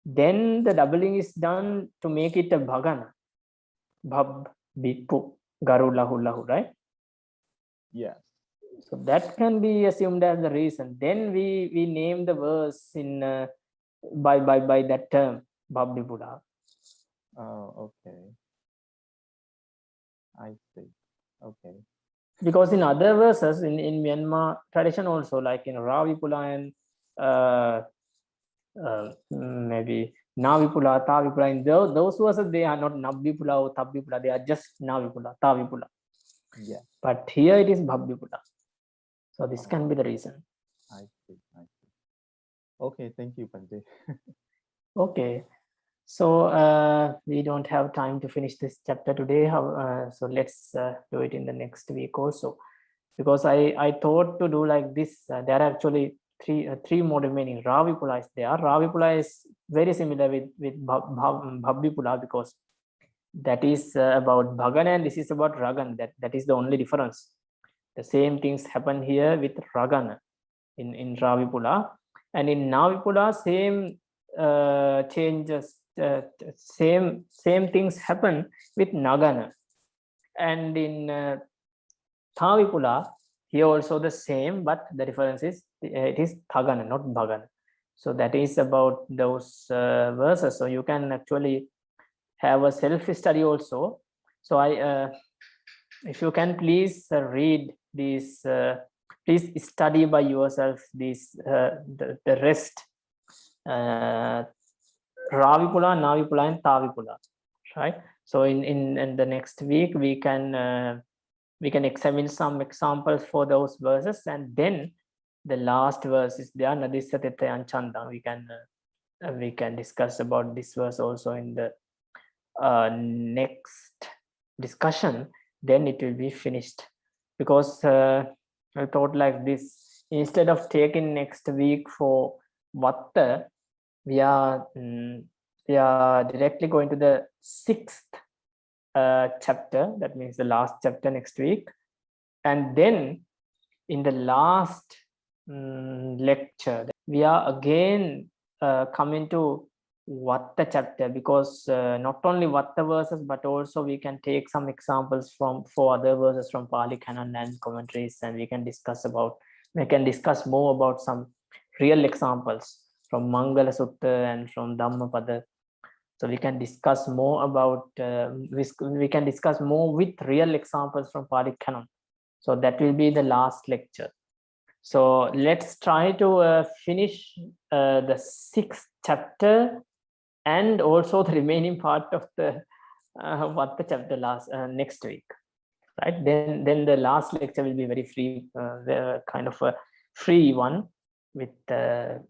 then the doubling is done to make it a bhagana. Bhab, bipu, garu, lahu, right? Yes. So that can be assumed as the reason. Then we name the verse in by that term, Bhabdi Buddha. Oh, okay. I see. Okay. Because in other verses in Myanmar tradition also, like in Ravipula and maybe Navipula, Tavipula, in those verses they are not Navipula or Tabipula, they are just Navipula, Tavipula. Yeah. But here it is Bhabdipula. So this can be the reason. I see. Okay, thank you, Bante. Okay. So we don't have time to finish this chapter today. So let's do it in the next week also. Because I thought to do like this. There are actually three more remaining. Ravipula is there. Ravipula is very similar with Bhabbipula because that is about Bhagan and this is about Ragan. That is the only difference. The same things happen here with Ragan in Ravipula, and in Navipula same changes. Same things happen with Nagana, and in Thavipula here also the same, but the difference is it is Thagana, not Bhagana. So that is about those verses. So you can actually have a self study also. So if you can please read these, please study by yourself these the rest. Ravipula, Navipula, and Tavipula, right? So in the next week we can examine some examples for those verses, and then the last verse is there, Nadisatete and Chanda. We can discuss about this verse also in the next discussion. Then it will be finished, because I thought like this, instead of taking next week for Vatta, we are directly going to the 6th chapter. That means the last chapter next week, and then in the last lecture we are again coming to Vatta chapter, because not only Vatta verses but also we can take some examples from 4 other verses from Pali Canon and commentaries, and we can discuss more about some real examples from Mangala Sutta and from Dhammapada. So we can discuss more about, we can discuss more with real examples from Pali Canon. So that will be the last lecture. So let's try to finish the 6th chapter and also the remaining part of the what the chapter next week, right? Then the last lecture will be very free, kind of a free one with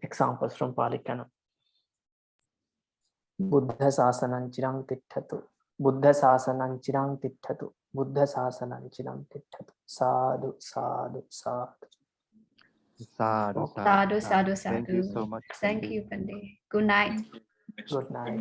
examples from Pali Canon. Buddha sasanam chirang titthatu. Buddha sasanam chirang titthatu. Buddha sasanam chirang titthatu. Sadhu, sadhu, sadhu. Sadhu, Sadhu, sadhu, Thank you sadhu. so much. Thank you, Pandey. Good night. Good night.